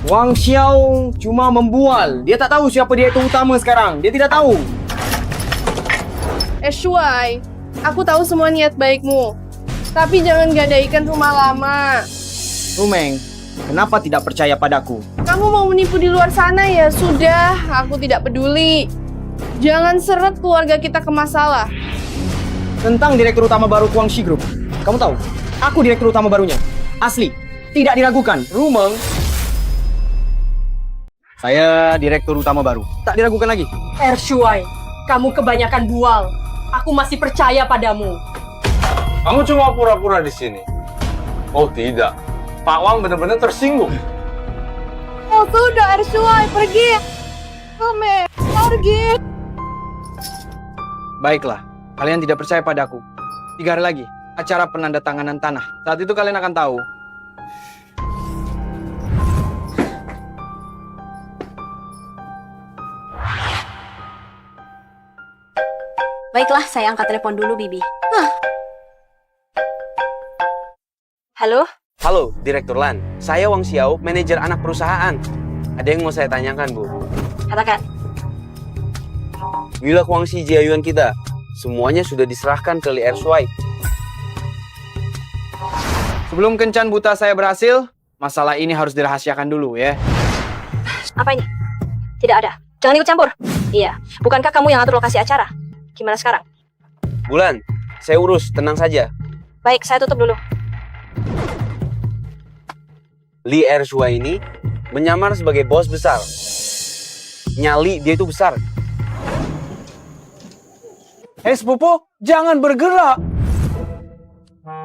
Wang Xiao cuma membual. Dia tak tahu siapa direktur utama sekarang. Dia tidak tahu. Shuai, aku tahu semua niat baikmu. Tapi jangan gadaikan rumah lama. Rumeng, kenapa tidak percaya padaku? Kamu mau menipu di luar sana ya? Sudah, aku tidak peduli. Jangan seret keluarga kita ke masalah. Tentang direktur utama baru Guangxi Group. Kamu tahu, aku direktur utama barunya. Asli, tidak diragukan. Rumeng. Saya direktur utama baru. Tak diragukan lagi. Ershuai, kamu kebanyakan bual. Aku masih percaya padamu. Kamu cuma pura-pura di sini. Oh tidak, Pak Wang benar-benar tersinggung. Oh sudah, Ershuai, pergi. Kame, pergi. Baiklah, kalian tidak percaya padaku. 3 hari lagi, acara penandatanganan tanah. Saat itu kalian akan tahu. Baiklah, saya angkat telepon dulu, Bibi. Halo? Halo, Direktur Lan. Saya Wang Xiao, manajer anak perusahaan. Ada yang mau saya tanyakan, Bu. Katakan. Villa Guangxi Jiayuan kita, semuanya sudah diserahkan ke Li Ershuai. Sebelum kencan buta saya berhasil, masalah ini harus dirahasiakan dulu ya. Apanya? Tidak ada. Jangan ikut campur. Iya. Bukankah kamu yang atur lokasi acara? Gimana sekarang? Bulan, saya urus, tenang saja. Baik, saya tutup dulu. Li Ershuai ini menyamar sebagai bos besar. Nyali dia itu besar. Hei sepupu, jangan bergerak.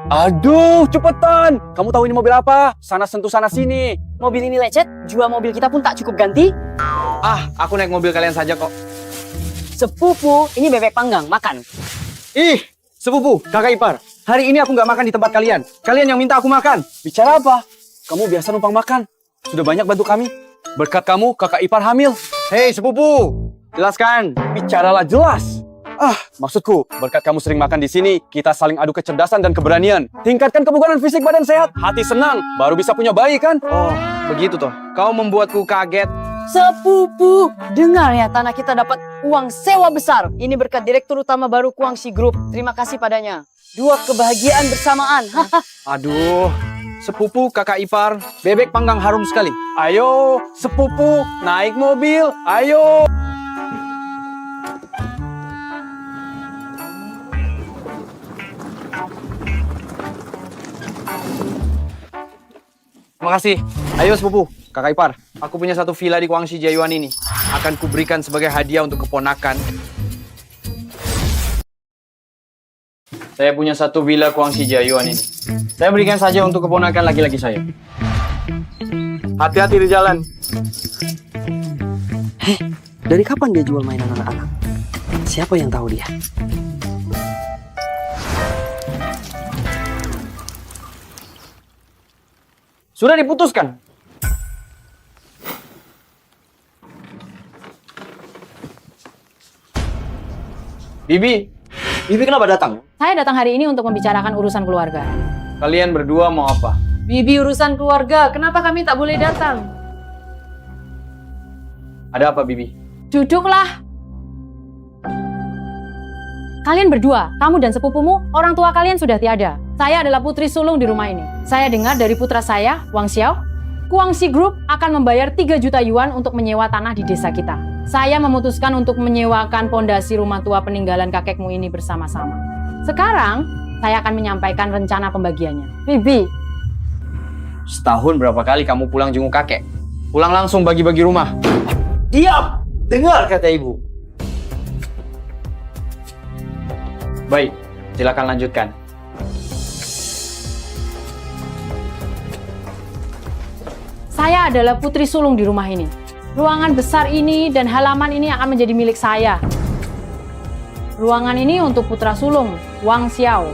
Aduh, cepetan. Kamu tahu ini mobil apa? Sana sentuh sana sini. Mobil ini lecet, jual mobil kita pun tak cukup ganti. Ah, aku naik mobil kalian saja kok. Sepupu, ini bebek panggang, makan. Ih, sepupu, kakak ipar. Hari ini aku nggak makan di tempat kalian. Kalian yang minta aku makan. Bicara apa? Kamu biasa numpang makan. Sudah banyak bantu kami. Berkat kamu, kakak ipar hamil. Hei, sepupu. Jelaskan. Bicaralah jelas. Ah, maksudku, berkat kamu sering makan di sini, kita saling adu kecerdasan dan keberanian. Tingkatkan kebugaran fisik badan sehat, hati senang, baru bisa punya bayi kan? Oh, begitu toh. Kau membuatku kaget. Sepupu, dengar ya, tanah kita dapat uang sewa besar. Ini berkat Direktur Utama baru Guangxi Group. Terima kasih padanya. 2 kebahagiaan bersamaan. Aduh, sepupu kakak ipar, bebek panggang harum sekali. Ayo, sepupu, naik mobil, ayo. Terima kasih. Ayo sepupu, kakak ipar. Aku punya satu villa di Guangxi Jiayuan ini. Akan kuberikan sebagai hadiah untuk keponakan. Saya punya satu villa Guangxi Jiayuan ini. Saya berikan saja untuk keponakan laki-laki saya. Hati-hati di jalan. Dari kapan dia jual mainan anak-anak? Siapa yang tahu dia? Sudah diputuskan. Bibi kenapa datang? Saya datang hari ini untuk membicarakan urusan keluarga. Kalian berdua mau apa? Bibi urusan keluarga, kenapa kami tak boleh datang? Ada apa, Bibi? Duduklah. Kalian berdua, kamu dan sepupumu, orang tua kalian sudah tiada. Saya adalah putri sulung di rumah ini. Saya dengar dari putra saya, Wang Xiao, Guangxi Group akan membayar 3 juta yuan untuk menyewa tanah di desa kita. Saya memutuskan untuk menyewakan pondasi rumah tua peninggalan kakekmu ini bersama-sama. Sekarang, saya akan menyampaikan rencana pembagiannya. Bibi. Setahun berapa kali kamu pulang jenguk kakek? Pulang langsung bagi-bagi rumah. Diam! Dengar kata ibu. Baik, silakan lanjutkan. Saya adalah putri sulung di rumah ini. Ruangan besar ini dan halaman ini akan menjadi milik saya. Ruangan ini untuk putra sulung, Wang Xiao.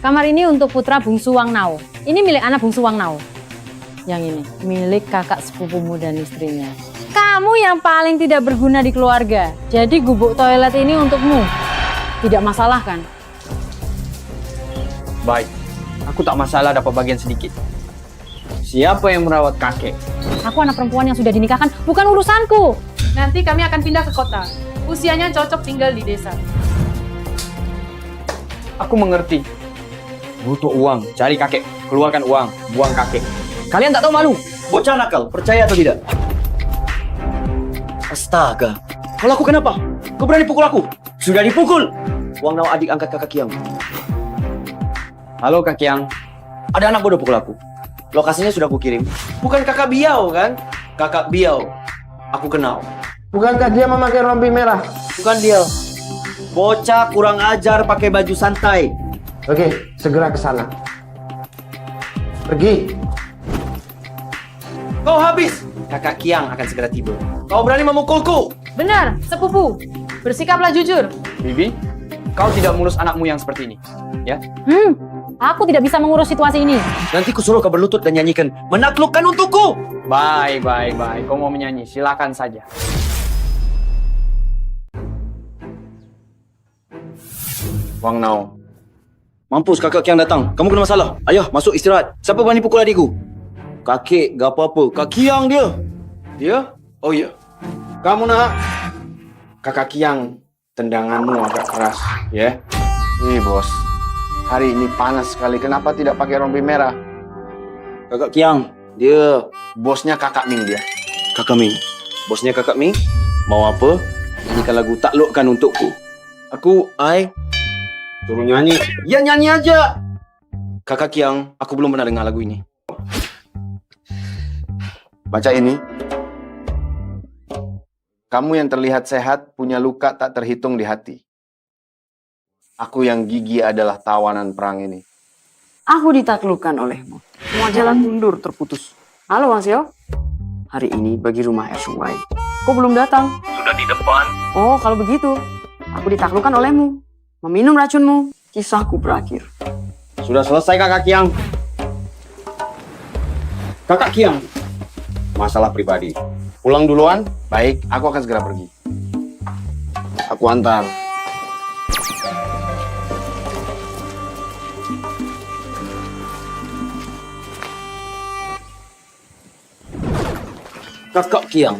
Kamar ini untuk putra bungsu Wang Nao. Ini milik anak bungsu Wang Nao. Yang ini, milik kakak sepupumu dan istrinya. Kamu yang paling tidak berguna di keluarga. Jadi gubuk toilet ini untukmu. Tidak masalah kan? Baik, aku tak masalah dapat bagian sedikit. Siapa yang merawat kakek? Aku anak perempuan yang sudah dinikahkan, bukan urusanku. Nanti kami akan pindah ke kota. Usianya cocok tinggal di desa. Aku mengerti. Butuh uang, cari kakek. Keluarkan uang, buang kakek. Kalian tak tahu malu? Bocah nakal, percaya atau tidak? Astaga. Kalau aku kenapa? Kau berani pukul aku? Sudah dipukul. Wang Nao adik angkat kakak Kiang. Halo Kak Kiang. Ada anak bodoh pukul aku. Lokasinya sudah kukirim. Bukan kakak Biao kan? Kakak Biao. Aku kenal. Bukankah dia memakai rompi merah? Bukan dia. Bocah kurang ajar pakai baju santai. Oke, segera ke sana. Pergi. Kau habis. Kakak Kiang akan segera tiba. Kau berani memukulku? Benar, sepupu. Bersikaplah jujur. Bibi, kau tidak mengurus anakmu yang seperti ini, ya? Aku tidak bisa mengurus situasi ini. Nanti kusuruh kau berlutut dan nyanyikan menaklukkan untukku. Baik. Kau mau menyanyi, silakan saja. Wang Nao. Mampus kakak Kiang datang. Kamu kena masalah. Ayah, masuk istirahat. Siapa berani pukul adikku? Kakek, gak apa-apa. Kak Kiang dia. Dia? Oh iya. Kamu nak? Kakak Kiang, tendanganmu agak keras, ya? Nih bos, hari ini panas sekali. Kenapa tidak pakai rompi merah? Kakak Kiang, dia bosnya Kakak Ming dia. Kakak Ming. Bosnya Kakak Ming. Mau apa? Nyanyikan lagu taklukkan untukku. Aku, Suruh nyanyi. Ya nyanyi aja. Kakak Kiang, aku belum pernah dengar lagu ini. Baca ini. Kamu yang terlihat sehat, punya luka tak terhitung di hati. Aku yang gigi adalah tawanan perang ini. Aku ditaklukkan olehmu. Semua jalan mundur terputus. Halo Wang Xiao. Hari ini bagi rumah RSY. Kok belum datang? Sudah di depan. Oh, kalau begitu. Aku ditaklukkan olehmu. Meminum racunmu. Kisahku berakhir. Sudah selesai Kakak Kiang. Kakak Kiang, Masalah pribadi. Pulang duluan? Baik, aku akan segera pergi. Aku antar. Kakak Kiang,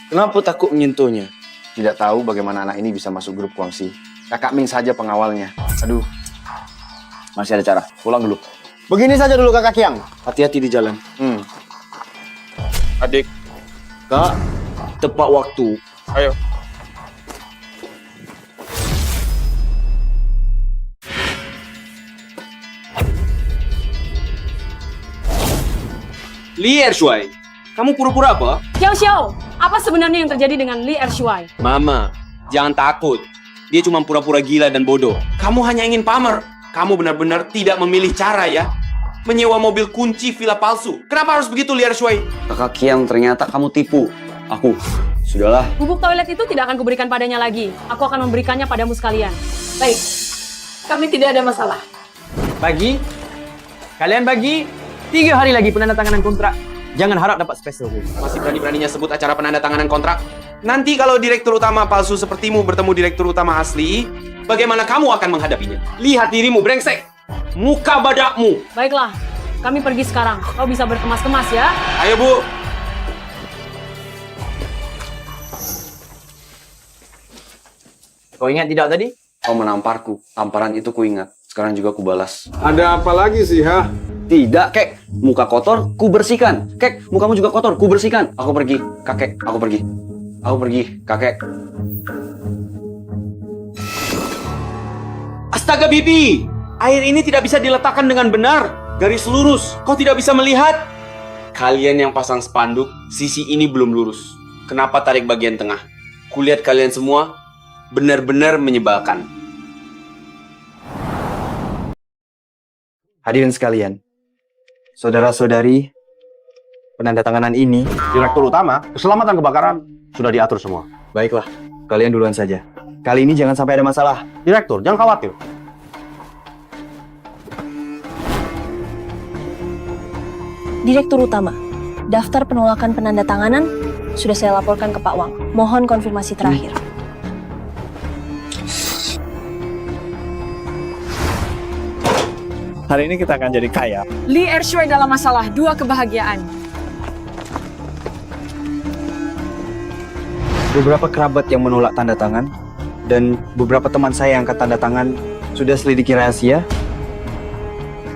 kenapa takut menyentuhnya? Tidak tahu bagaimana anak ini bisa masuk grup Guangxi. Kakak Ming saja pengawalnya. Aduh, masih ada cara. Pulang dulu. Begini saja dulu Kakak Kiang. Hati-hati di jalan. Adik, Kak, tepat waktu. ayo. Li Ershuai, kamu pura-pura apa? Xiao Xiao, apa sebenarnya yang terjadi dengan Li Ershuai? Mama, jangan takut. Dia cuma pura-pura gila dan bodoh. Kamu hanya ingin pamer. Kamu benar-benar tidak memilih cara ya. Menyewa mobil kunci villa palsu. Kenapa harus begitu, Li Ershuai? Kakak Kiang, ternyata kamu tipu. Aku. Sudahlah. Bubuk toilet itu tidak akan kuberikan padanya lagi. Aku akan memberikannya padamu sekalian. Baik, kami tidak ada masalah. Bagi. Kalian bagi. 3 hari lagi penandatanganan kontrak. Jangan harap dapat special rule. Masih berani-beraninya sebut acara penandatanganan kontrak? Nanti kalau direktur utama palsu sepertimu bertemu direktur utama asli, bagaimana kamu akan menghadapinya? Lihat dirimu, brengsek! Muka badakmu! Baiklah, kami pergi sekarang. Kau bisa berkemas-kemas ya. Ayo, Bu! Kau ingat tidak tadi? Kau menamparku. Tamparan itu ku ingat. Sekarang juga ku balas. Ada apa lagi sih, ha? Tidak, Kek. Muka kotor, ku bersihkan. Kek, mukamu juga kotor, ku bersihkan. Aku pergi, kakek. Aku pergi. Aku pergi, kakek. Astaga, Bibi! Air ini tidak bisa diletakkan dengan benar. Garis lurus. Kau tidak bisa melihat? Kalian yang pasang spanduk, sisi ini belum lurus. Kenapa tarik bagian tengah? Kulihat kalian semua benar-benar menyebalkan. Hadirin sekalian, saudara-saudari, penandatanganan ini... Direktur utama, keselamatan kebakaran sudah diatur semua. Baiklah, kalian duluan saja. Kali ini jangan sampai ada masalah. Direktur, jangan khawatir. Direktur Utama, daftar penolakan penandatanganan sudah saya laporkan ke Pak Wang. Mohon konfirmasi terakhir. Hari ini kita akan jadi kaya. Li Ershuai dalam masalah 2 kebahagiaan. Beberapa kerabat yang menolak tanda tangan, dan beberapa teman saya yang angkat tanda tangan sudah selidiki rahasia.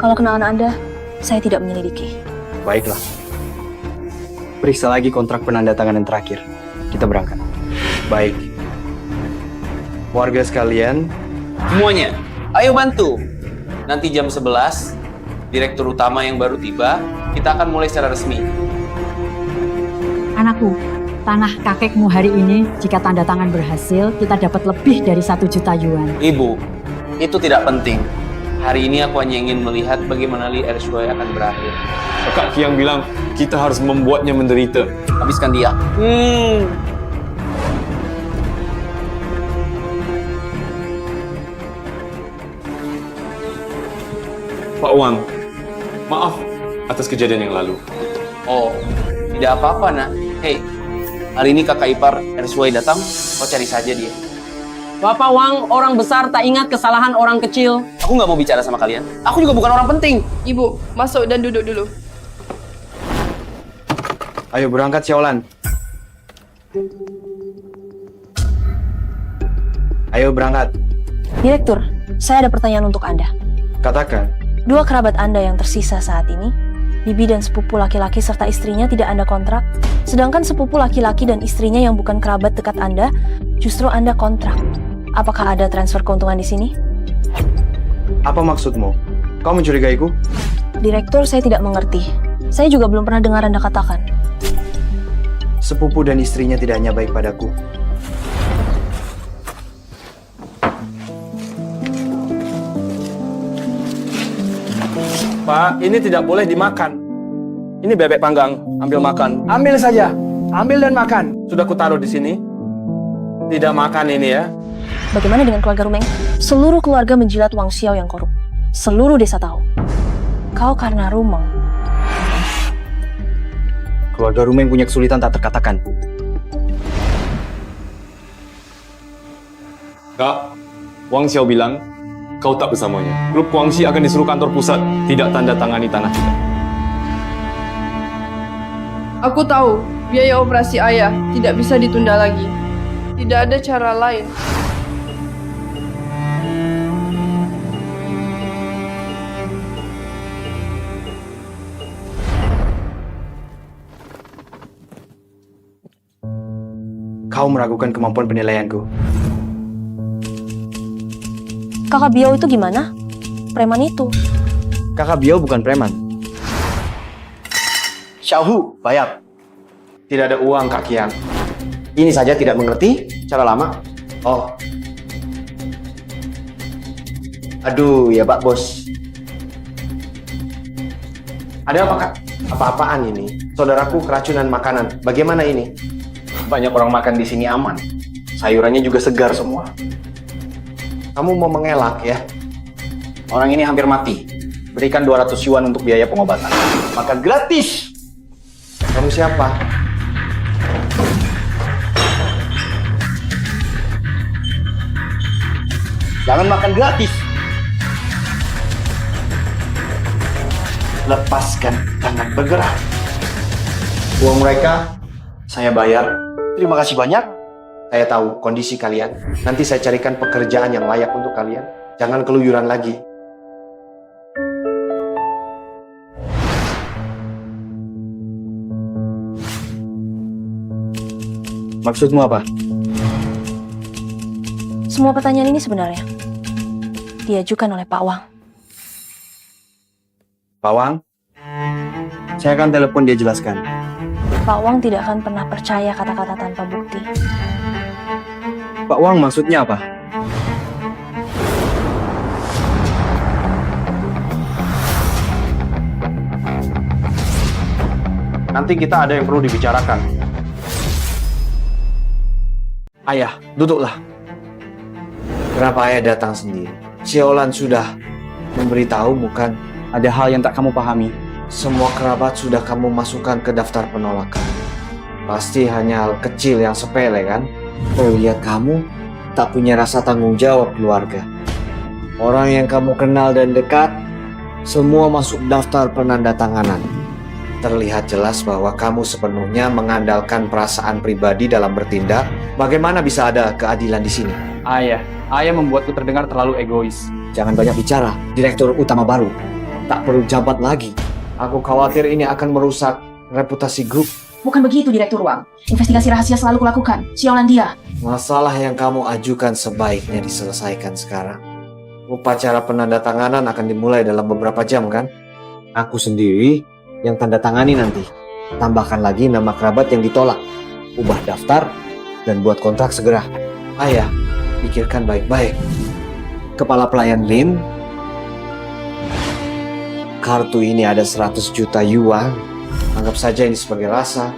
Kalau kenalan Anda, saya tidak menyelidiki. Baiklah. Periksa lagi kontrak penandatanganan terakhir. Kita berangkat. Baik. Warga sekalian, Semuanya, ayo bantu. Nanti jam 11, direktur utama yang baru tiba, kita akan mulai secara resmi. Anakku, tanah kakekmu hari ini, jika tanda tangan berhasil, kita dapat lebih dari 1 juta yuan. Ibu, itu tidak penting. Hari ini aku hanya ingin melihat bagaimana Li Ershuai akan berakhir. Kakak Kiang bilang kita harus membuatnya menderita. Habiskan dia. Pak Wang, maaf atas kejadian yang lalu. Oh, tidak apa-apa, nak. Hei, hari ini kakak ipar Ershuai datang, kau cari saja dia. Bapak Wang, orang besar tak ingat kesalahan orang kecil. Aku nggak mau bicara sama kalian. Aku juga bukan orang penting. Ibu, masuk dan duduk dulu. ayo berangkat Xiaolan. Ayo berangkat. Direktur, saya ada pertanyaan untuk Anda. Katakan. 2 kerabat Anda yang tersisa saat ini, bibi dan sepupu laki-laki serta istrinya tidak Anda kontrak, sedangkan sepupu laki-laki dan istrinya yang bukan kerabat dekat Anda, justru Anda kontrak. Apakah ada transfer keuntungan di sini? Apa maksudmu? Kau mencurigaiku? Direktur, saya tidak mengerti. Saya juga belum pernah dengar Anda katakan. Sepupu dan istrinya tidak hanya baik padaku. Pak, ini tidak boleh dimakan. Ini bebek panggang, ambil makan. Ambil saja. Ambil dan makan. Sudah kutaruh di sini. Tidak makan ini ya. Bagaimana dengan keluarga Rumeng? Seluruh keluarga menjilat Wang Xiao yang korup. Seluruh desa tahu. Kau karena Rumeng. Keluarga Rumeng punya kesulitan tak terkatakan. Kak, Wang Xiao bilang, kau tak bersamanya. Grup Guangxi akan disuruh kantor pusat, tidak tanda tangani tanah kita. Aku tahu biaya operasi ayah tidak bisa ditunda lagi. Tidak ada cara lain. Kau meragukan kemampuan penilaianku. Kakak Biau itu gimana? Preman itu. Kakak Biau bukan preman. Xiaohu, bayar. Tidak ada uang, Kak Kian. Ini saja tidak mengerti cara lama. Oh. Aduh, ya Pak Bos. Ada apa, Kak? Apa-apaan ini? Saudaraku keracunan makanan. Bagaimana ini? Banyak orang makan di sini aman. Sayurannya juga segar semua. Kamu mau mengelak ya? Orang ini hampir mati. Berikan 200 yuan untuk biaya pengobatan. Makan gratis. Kamu siapa? Jangan makan gratis. Lepaskan, jangan bergerak. Uang mereka saya bayar. Terima kasih banyak. Saya tahu kondisi kalian. Nanti saya carikan pekerjaan yang layak untuk kalian. Jangan keluyuran lagi. Maksudmu apa? Semua pertanyaan ini sebenarnya diajukan oleh Pak Wang. Pak Wang? Saya akan telepon dia jelaskan. Pak Wang tidak akan pernah percaya kata-kata tanpa bukti. Pak Wang maksudnya apa? Nanti kita ada yang perlu dibicarakan. Ayah, duduklah. Kenapa ayah datang sendiri? Siolan sudah memberitahu bukan? Ada hal yang tak kamu pahami. Semua kerabat sudah kamu masukkan ke daftar penolakan. Pasti hanya hal kecil yang sepele kan? Oh lihat kamu tak punya rasa tanggung jawab keluarga. Orang yang kamu kenal dan dekat semua masuk daftar penandatanganan. Terlihat jelas bahwa kamu sepenuhnya mengandalkan perasaan pribadi dalam bertindak. Bagaimana bisa ada keadilan di sini? Ayah membuatku terdengar terlalu egois. Jangan banyak bicara, Direktur Utama baru. Tak perlu jabat lagi. Aku khawatir ini akan merusak reputasi grup. Bukan begitu, Direktur Wang. Investigasi rahasia selalu kulakukan. Sialan dia. Masalah yang kamu ajukan sebaiknya diselesaikan sekarang. Upacara penandatanganan akan dimulai dalam beberapa jam kan? Aku sendiri yang tanda tangani nanti. Tambahkan lagi nama kerabat yang ditolak. Ubah daftar dan buat kontrak segera. Ayah, pikirkan baik-baik. Kepala pelayan Lin, kartu ini ada 100 juta yuan. Anggap saja ini sebagai rasa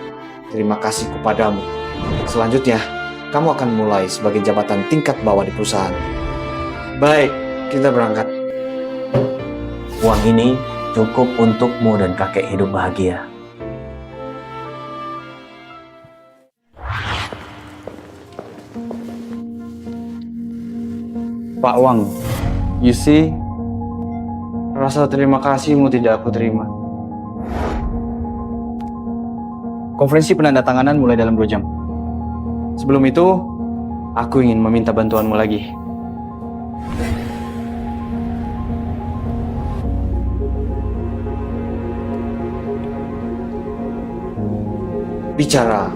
terima kasih kepadamu. Selanjutnya, kamu akan mulai sebagai jabatan tingkat bawah di perusahaan. Baik, kita berangkat. Uang ini cukup untukmu dan kakek hidup bahagia. Pak Wang, you see, rasa terima kasihmu tidak aku terima. Konferensi penandatanganan mulai dalam 2 jam. Sebelum itu, aku ingin meminta bantuanmu lagi. Bicara.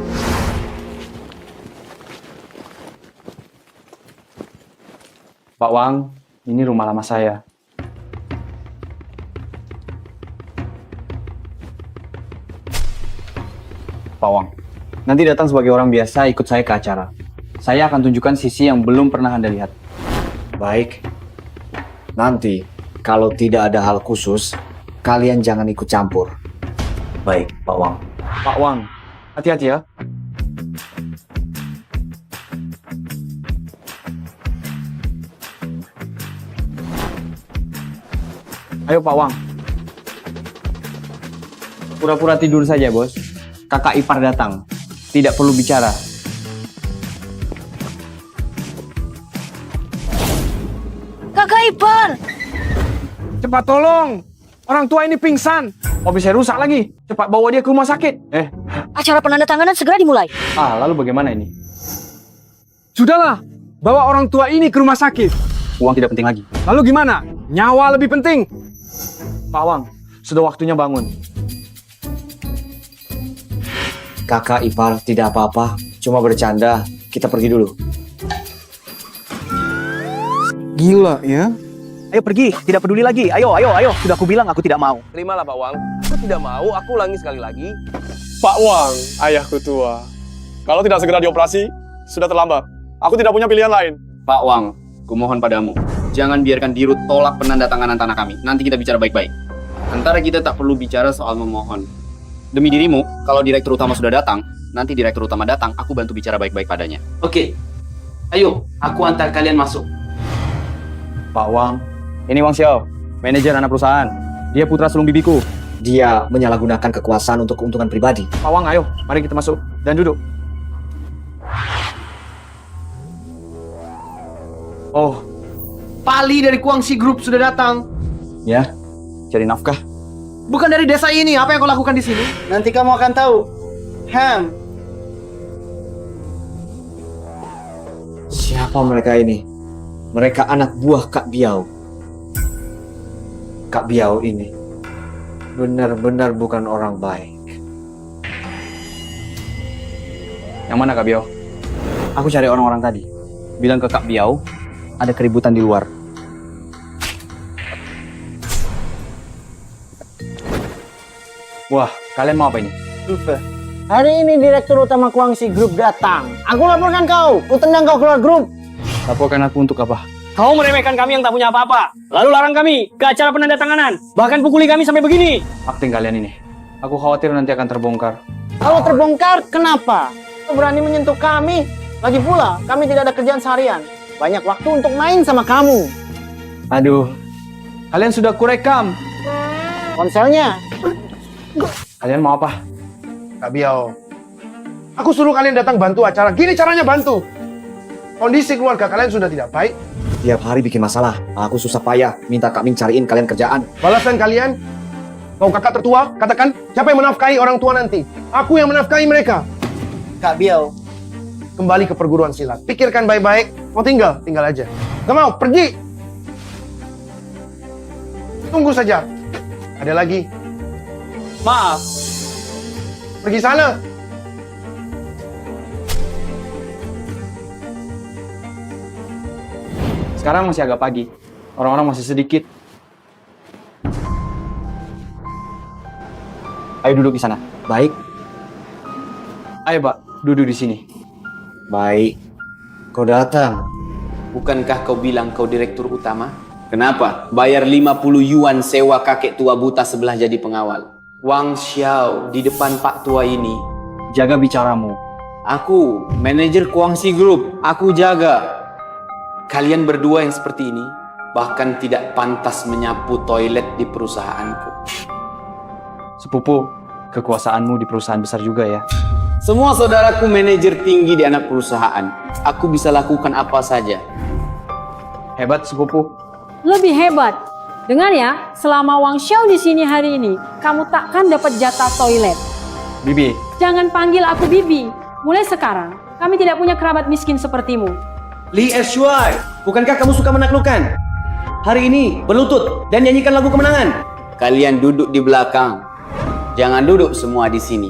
Pak Wang, ini rumah lama saya. Pak Wang, nanti datang sebagai orang biasa ikut saya ke acara. Saya akan tunjukkan sisi yang belum pernah Anda lihat. Baik. Nanti, kalau tidak ada hal khusus, kalian jangan ikut campur. Baik, Pak Wang. Pak Wang, hati-hati ya. Ayo Pak Wang. Pura-pura tidur saja, Bos. Kakak ipar datang. Tidak perlu bicara. Kakak ipar! Cepat tolong! Orang tua ini pingsan. Mobil saya rusak lagi. Cepat bawa dia ke rumah sakit. Acara penandatanganan segera dimulai. Lalu bagaimana ini? Sudahlah, bawa orang tua ini ke rumah sakit. Uang tidak penting lagi. Lalu gimana? Nyawa lebih penting. Pak Wang, sudah waktunya bangun. Kakak ipar tidak apa-apa, cuma bercanda. Kita pergi dulu. Gila ya. Ayo pergi, tidak peduli lagi. Ayo. Sudah aku bilang aku tidak mau. Terimalah Pak Wang. Aku tidak mau, aku ulangi sekali lagi. Pak Wang, ayahku tua. Kalau tidak segera dioperasi, sudah terlambat. Aku tidak punya pilihan lain. Pak Wang, kumohon padamu, jangan biarkan Dirut tolak penandatanganan tanah kami. Nanti kita bicara baik-baik. Antara kita tak perlu bicara soal memohon. Demi dirimu, kalau direktur utama sudah datang, nanti direktur utama datang, aku bantu bicara baik-baik padanya. Oke, ayo, aku antar kalian masuk. Pak Wang, Ini Wang Xiao, manajer anak perusahaan. Dia putra sulung bibiku. dia menyalahgunakan kekuasaan untuk keuntungan pribadi. Pak Wang, ayo, mari kita masuk dan duduk. Oh, Pali dari Guangxi Group sudah datang. Ya, cari nafkah. Bukan dari desa ini, apa yang kau lakukan di sini? Nanti kamu akan tahu. Siapa mereka ini? Mereka anak buah Kak Biao. Kak Biao ini benar-benar bukan orang baik. Yang mana Kak Biao? Aku cari orang-orang tadi. Bilang ke Kak Biao, ada keributan di luar. Wah, kalian mau apa ini? Hari ini Direktur Utama Guangxi Group datang. Aku laporkan kau. Ku tendang kau keluar grup. Laporkan aku untuk apa? Kau meremehkan kami yang tak punya apa-apa. Lalu larang kami ke acara penandatanganan. Bahkan pukuli kami sampai begini. Akting kalian ini. Aku khawatir nanti akan terbongkar. Kalau terbongkar, kenapa? Kau berani menyentuh kami? Lagi pula, kami tidak ada kerjaan seharian. Banyak waktu untuk main sama kamu. Aduh, kalian sudah kurekam. Ponselnya. Kalian mau apa? Kak Biao, aku suruh kalian datang bantu acara. Gini caranya bantu. Kondisi keluarga kalian sudah tidak baik. Tiap hari bikin masalah. Aku susah payah minta Kak Ming cariin kalian kerjaan. Balasan kalian, kau kakak tertua, katakan siapa yang menafkahi orang tua nanti? Aku yang menafkahi mereka. Kak Biao, kembali ke perguruan silat. Pikirkan baik-baik. Mau tinggal aja. Gak mau, pergi. Tunggu saja. Ada lagi. Maaf. Pergi sana. Sekarang masih agak pagi. Orang-orang masih sedikit. Ayo duduk di sana. Baik. Ayo, Pak, duduk di sini. Baik. Kau datang. Bukankah kau bilang kau direktur utama? Kenapa? Bayar 50 yuan sewa kakek tua buta sebelah jadi pengawal. Wang Xiao di depan Pak Tua ini. Jaga bicaramu. Aku, manajer Guangxi Group. Aku jaga. Kalian berdua yang seperti ini bahkan tidak pantas menyapu toilet di perusahaanku. Sepupu, kekuasaanmu di perusahaan besar juga ya. Semua saudaraku manajer tinggi di anak perusahaan. Aku bisa lakukan apa saja. Hebat, sepupu. Lebih hebat. Dengar ya, selama Wang Xiao di sini hari ini, kamu takkan dapat jatah toilet. Bibi. Jangan panggil aku Bibi. Mulai sekarang, kami tidak punya kerabat miskin sepertimu. Li Ershuai, bukankah kamu suka menaklukkan? Hari ini berlutut dan nyanyikan lagu kemenangan. Kalian duduk di belakang. Jangan duduk semua di sini.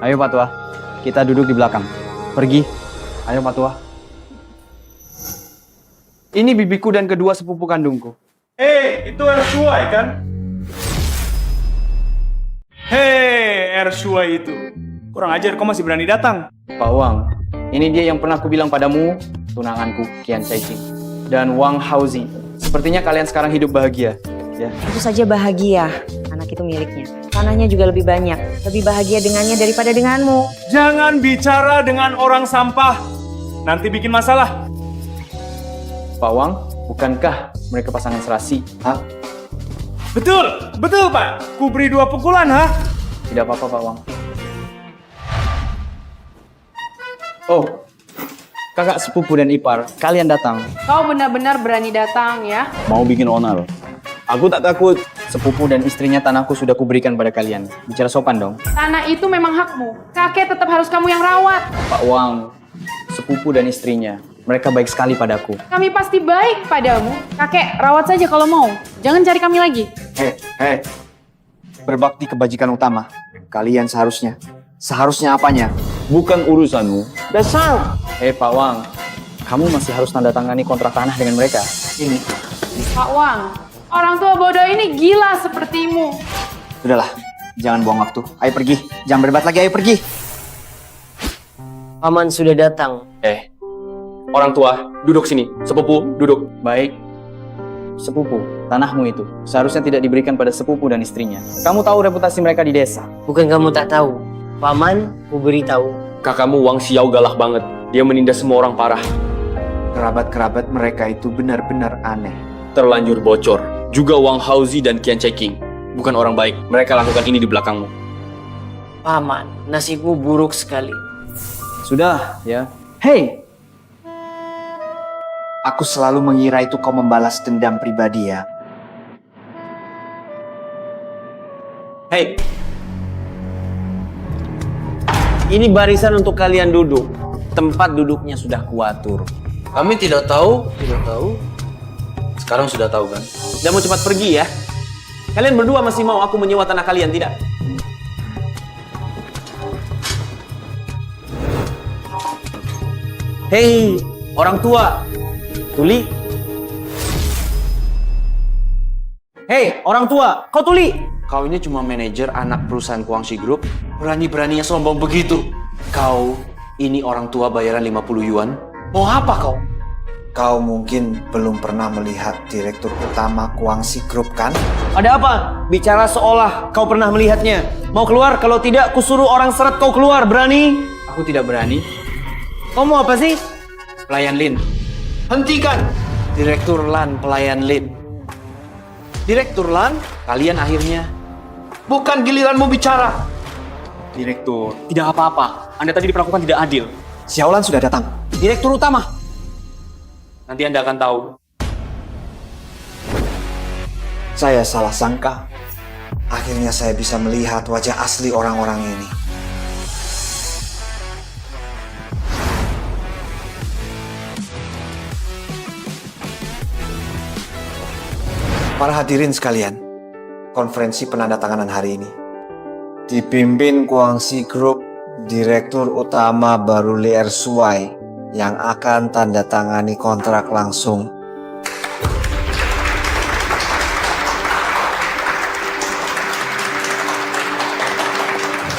Ayo Pak Tua, kita duduk di belakang. Pergi. Ayo Pak Tua. Ini bibiku dan kedua sepupu kandungku. Itu Ershuai kan? Ershuai itu. Kurang ajar kau masih berani datang. Pak Wang, ini dia yang pernah aku bilang padamu, tunanganku Qian Caixing dan Wang Haozi. Sepertinya kalian sekarang hidup bahagia, ya. Tentu saja bahagia. Anak itu miliknya. Tanahnya juga lebih banyak. Lebih bahagia dengannya daripada denganmu. Jangan bicara dengan orang sampah. Nanti bikin masalah. Pak Wang, bukankah mereka pasangan serasi? Hah? Betul Pak. Ku beri 2 pukulan, ha? Tidak apa-apa Pak Wang. Oh, kakak sepupu dan ipar, kalian datang. Kau benar-benar berani datang ya. Mau bikin onar. Aku tak takut. Sepupu dan istrinya tanahku sudah kuberikan pada kalian. Bicara sopan dong. Tanah itu memang hakmu. Kakek tetap harus kamu yang rawat. Pak Wang, sepupu dan istrinya, mereka baik sekali padaku. Kami pasti baik padamu. Kakek, rawat saja kalau mau. Jangan cari kami lagi. Hei, berbakti kebajikan utama. Kalian seharusnya apanya? Bukan urusanmu. Dasar. Pak Wang, kamu masih harus tanda tangani kontrak tanah dengan mereka. Ini. Pak Wang, orang tua bodoh ini gila sepertimu. Sudahlah, jangan buang waktu. Ayo pergi. Jangan berdebat lagi, ayo pergi. Paman sudah datang. Orang tua, duduk sini. Sepupu, duduk. Baik. Sepupu, tanahmu itu seharusnya tidak diberikan pada sepupu dan istrinya. Kamu tahu reputasi mereka di desa. Bukan kamu tak tahu. Paman, ku beritahu. Kakakmu Wang Xiao galak banget. Dia menindas semua orang parah. Kerabat-kerabat mereka itu benar-benar aneh. Terlanjur bocor. Juga Wang Haozi dan Qian Chaiking. Bukan orang baik. Mereka lakukan ini di belakangmu. Paman, nasibmu buruk sekali. Sudah, ya. Hei! Aku selalu mengira itu kau membalas dendam pribadi ya. Hei! Ini barisan untuk kalian duduk. Tempat duduknya sudah kuatur. Kami tidak tahu. Sekarang sudah tahu kan? Dan mau cepat pergi ya. Kalian berdua masih mau aku menyewa tanah kalian, tidak? Hei, orang tua. Tuli. Hei, orang tua. Kau Tuli. Kau ini cuma manajer anak perusahaan Guangxi Group. Berani-beraninya sombong begitu. Kau ini orang tua bayaran 50 yuan. Mau apa kau? Kau mungkin belum pernah melihat direktur utama Guangxi Group kan? Ada apa? Bicara seolah kau pernah melihatnya. Mau keluar? Kalau tidak, kusuruh orang seret kau keluar. Berani? Aku tidak berani. Kau mau apa sih? Pelayan Lin. Hentikan! Direktur Lan pelayan Lin. Direktur Lan, kalian akhirnya. Bukan giliranmu bicara. Direktur, tidak apa-apa. Anda tadi diperlakukan tidak adil. Xiaolan sudah datang. Direktur utama. Nanti Anda akan tahu. Saya salah sangka. Akhirnya saya bisa melihat wajah asli orang-orang ini. Para hadirin sekalian, konferensi penandatanganan hari ini dipimpin Guangxi Group, Direktur Utama baru Li Ersuai yang akan tanda tangani kontrak langsung.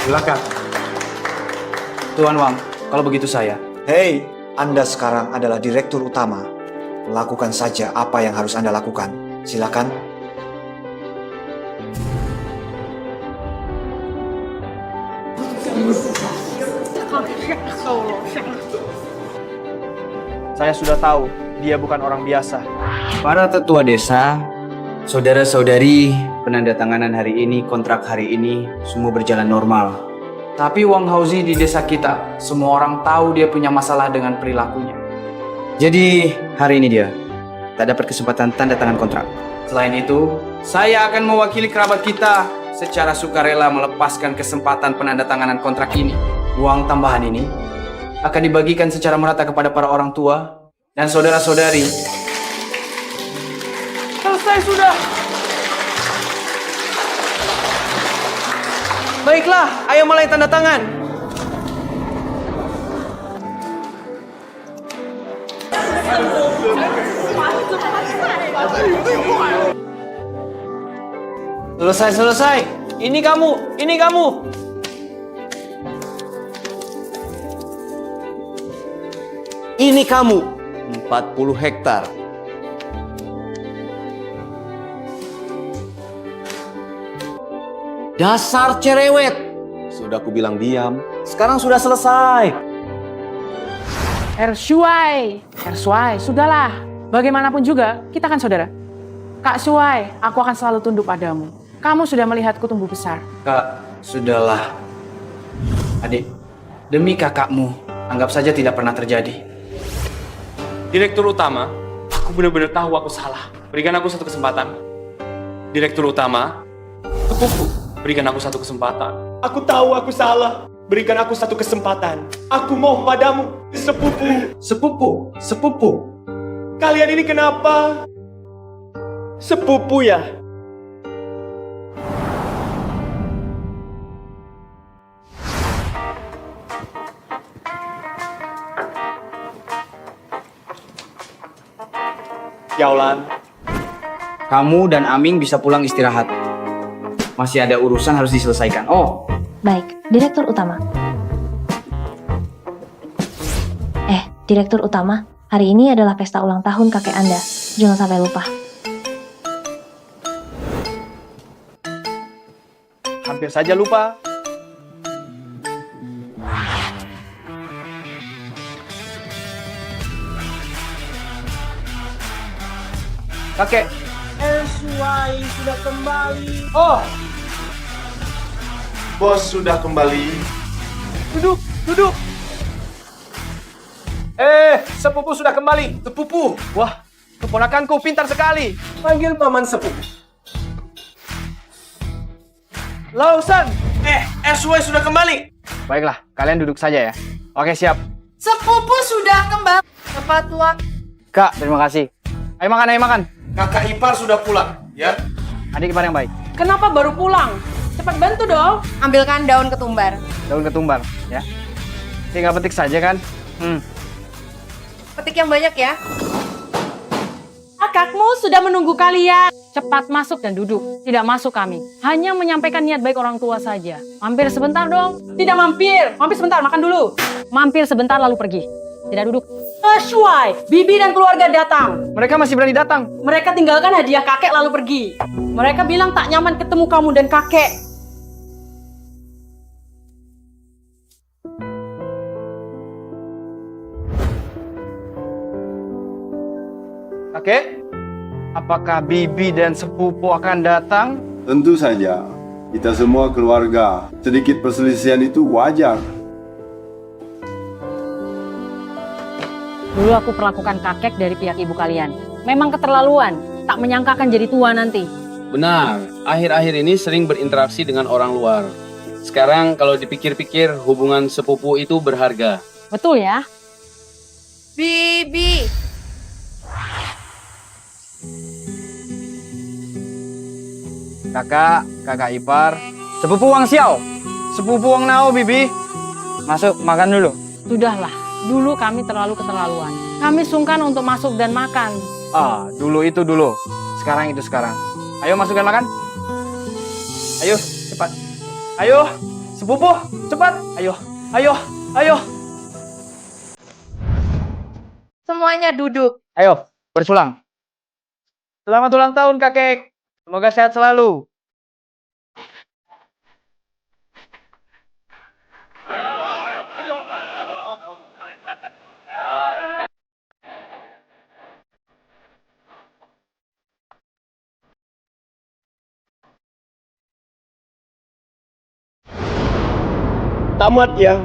Silakan. Tuan Wang, kalau begitu saya. Hei, Anda sekarang adalah Direktur Utama. Lakukan saja apa yang harus Anda lakukan. Silakan. Saya sudah tahu, dia bukan orang biasa. Para tetua desa, saudara-saudari, penandatanganan hari ini, kontrak hari ini, semua berjalan normal. Tapi Wang Haozi di desa kita, semua orang tahu dia punya masalah dengan perilakunya. Jadi, hari ini dia tak dapat kesempatan tanda tangan kontrak. Selain itu, saya akan mewakili kerabat kita secara sukarela melepaskan kesempatan penandatanganan kontrak ini. Uang tambahan ini akan dibagikan secara merata kepada para orang tua dan saudara-saudari. Selesai sudah. Baiklah, ayo mulai tanda tangan. Selesai. Ini kamu. Ini kamu. 40 hektar. Dasar cerewet. Sudah aku bilang diam. Sekarang sudah selesai. Ersuai, sudahlah. Bagaimanapun juga, kita kan saudara. Kak Suai, aku akan selalu tunduk padamu. Kamu sudah melihatku tumbuh besar. Kak, sudahlah. Adik, demi kakakmu, anggap saja tidak pernah terjadi. Direktur utama, aku benar-benar tahu aku salah. Berikan aku satu kesempatan. Direktur Utama, sepupu, berikan aku satu kesempatan. Aku tahu aku salah. Berikan aku satu kesempatan. Aku mau padamu, sepupu. Sepupu. Kalian ini kenapa? Sepupu ya? Yaulan. Kamu dan Aming bisa pulang istirahat. Masih ada urusan harus diselesaikan. Oh, Baik, Direktur Utama. Direktur Utama, hari ini adalah pesta ulang tahun kakek Anda. Jangan sampai lupa. Hampir saja lupa. Kakek. SY sudah kembali. Oh, Bos sudah kembali. duduk. Sepupu sudah kembali. Sepupu. Wah, keponakanku pintar sekali. Panggil paman sepupu. Lausan. SY sudah kembali. Baiklah, kalian duduk saja ya. Oke, siap. Sepupu sudah kembali. Tepat waktu. Kak, terima kasih. Ayo makan. Kakak ipar sudah pulang, ya? Adik ipar yang baik. Kenapa baru pulang? Cepat bantu dong. Ambilkan daun ketumbar. Daun ketumbar, ya. Tinggal petik saja kan? Petik yang banyak ya. Kakakmu sudah menunggu kalian. Cepat masuk dan duduk. Tidak masuk kami. Hanya menyampaikan niat baik orang tua saja. Mampir sebentar dong. Tidak mampir. Mampir sebentar, makan dulu. Mampir sebentar lalu pergi. Tidak duduk. Shuai, Bibi dan keluarga datang. Mereka masih berani datang. Mereka tinggalkan hadiah kakek lalu pergi. Mereka bilang tak nyaman ketemu kamu dan kakek. Kakek, apakah bibi dan sepupu akan datang? Tentu saja. Kita semua keluarga. Sedikit perselisihan itu wajar. Dulu aku perlakukan kakek dari pihak ibu kalian. Memang keterlaluan. Tak menyangka akan jadi tua nanti. Benar, akhir-akhir ini sering berinteraksi dengan orang luar. Sekarang kalau dipikir-pikir hubungan sepupu itu berharga. Betul ya? Bibi. Kakak ipar, sepupu Wang Xiao, sepupu Wang Nao, bibi. Masuk, makan dulu. Sudahlah. Dulu kami terlalu keterlaluan. Kami sungkan untuk masuk dan makan. Dulu itu dulu. Sekarang itu sekarang. Ayo masuk dan makan. Ayo, cepat. Ayo, sepupu, cepat. Ayo. Semuanya duduk. Ayo, bersulang. Selamat ulang tahun, kakek. Semoga sehat selalu. Tamat ya.